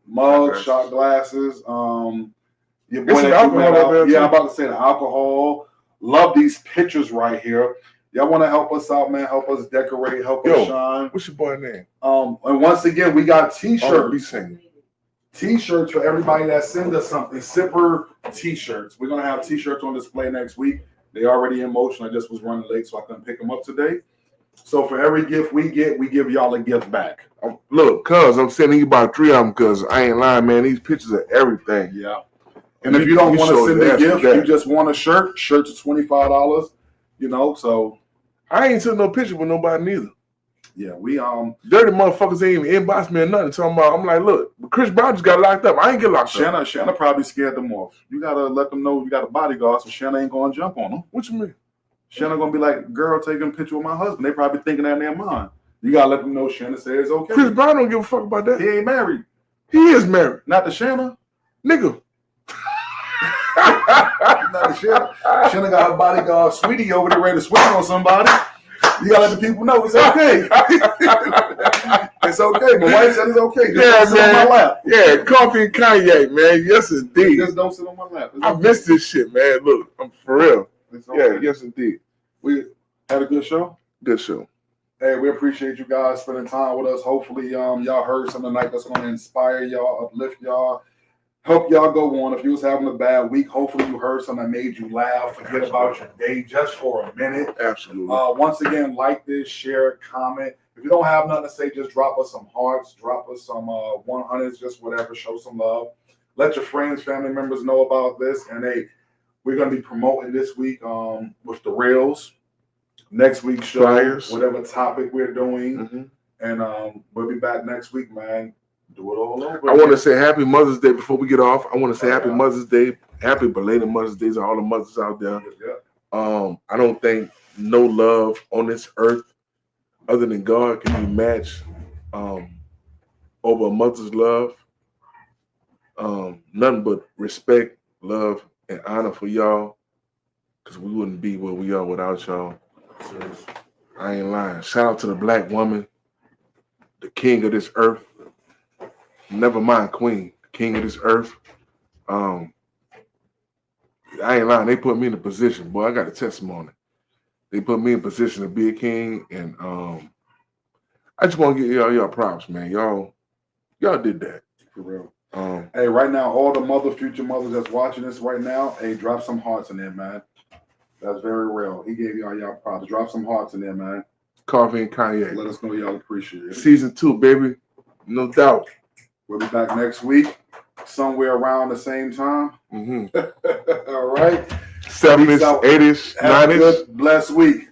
[SPEAKER 3] Mugs, shot glasses. Your boy that you met out. Yeah, I'm about to say the alcohol. Love these pictures right here. Y'all want to help us out, man? Help us decorate, help us shine.
[SPEAKER 1] What's your boy name?
[SPEAKER 3] And once again, we got t-shirts.
[SPEAKER 1] Be singing.
[SPEAKER 3] T-shirts for everybody that send us something. Sipper t-shirts. We're gonna have t-shirts on display next week. They already in motion. I just was running late, so I couldn't pick them up today. So for every gift we get, we give y'all a gift back.
[SPEAKER 1] Look, cuz I'm sending you about 3 of them, cuz I ain't lying, man. These pictures are everything.
[SPEAKER 3] Yeah. And if you don't want to send a gift, you just want a shirt. Shirts are $25. So
[SPEAKER 1] I ain't took no picture with nobody neither.
[SPEAKER 3] Yeah, we
[SPEAKER 1] dirty motherfuckers ain't even inbox me or nothing. Talking about, I'm like, look, Chris Brown just got locked up. I ain't get locked up.
[SPEAKER 3] Shanna probably scared them off. You gotta let them know you got a bodyguard, so Shanna ain't gonna jump on them.
[SPEAKER 1] What you mean?
[SPEAKER 3] Shanna gonna be like, girl, taking a picture with my husband. They probably thinking that in their mind. You gotta let them know Shanna says it's okay.
[SPEAKER 1] Chris Brown don't give a fuck about that.
[SPEAKER 3] He ain't married.
[SPEAKER 1] He is married.
[SPEAKER 3] Not to Shanna.
[SPEAKER 1] Nigga.
[SPEAKER 3] Not to Shanna. Shanna got her bodyguard Sweetie over there ready to swing on somebody. You gotta let the people know it's okay. It's okay. My wife said it's okay. Just don't sit on my lap.
[SPEAKER 1] Yeah, coffee and cognac, man. Yes, indeed.
[SPEAKER 3] Just don't sit on my lap.
[SPEAKER 1] I missed this shit, man. Look, I'm for real.
[SPEAKER 3] Okay.
[SPEAKER 1] Yeah, yes, indeed.
[SPEAKER 3] We had a good show.
[SPEAKER 1] Good show.
[SPEAKER 3] Hey, we appreciate you guys spending time with us. Hopefully, y'all heard something tonight that's going to inspire y'all, uplift y'all, help y'all go on. If you was having a bad week, hopefully you heard something that made you laugh, forget about your day just for a minute.
[SPEAKER 1] Absolutely.
[SPEAKER 3] Once again, like this, share, comment. If you don't have nothing to say, just drop us some hearts, drop us some 100s, just whatever. Show some love. Let your friends, family members know about this. And we're going to be promoting this week with the Reels. Next week's show,
[SPEAKER 1] Flyers.
[SPEAKER 3] Whatever topic we're doing.
[SPEAKER 1] Mm-hmm.
[SPEAKER 3] And we'll be back next week, man. Do it all over.
[SPEAKER 1] I want to say Happy Mother's Day before we get off. I want to say Happy Mother's Day. Happy belated Mother's Day to all the mothers out there.
[SPEAKER 3] Yeah.
[SPEAKER 1] I don't think no love on this earth other than God can be matched over a mother's love. Nothing but respect, love, and honor for y'all, because we wouldn't be where we are without y'all. I ain't lying. Shout out to the black woman, the king of this earth. Never mind queen, the king of this earth. I ain't lying. They put me in a position, boy. I got a testimony. They put me in a position to be a king, and I just want to give y'all props, man. Y'all did that
[SPEAKER 3] for real. Hey, right now, all the future mothers that's watching this right now, hey, drop some hearts in there, man. That's very real. He gave y'all props. Drop some hearts in there, man.
[SPEAKER 1] Coffee and cognac.
[SPEAKER 3] Let us know y'all appreciate it.
[SPEAKER 1] Season 2, baby. No doubt.
[SPEAKER 3] We'll be back next week, somewhere around the same time.
[SPEAKER 1] Mm-hmm.
[SPEAKER 3] All right.
[SPEAKER 1] 70s, 80s, 90s.
[SPEAKER 3] Have a good, blessed week.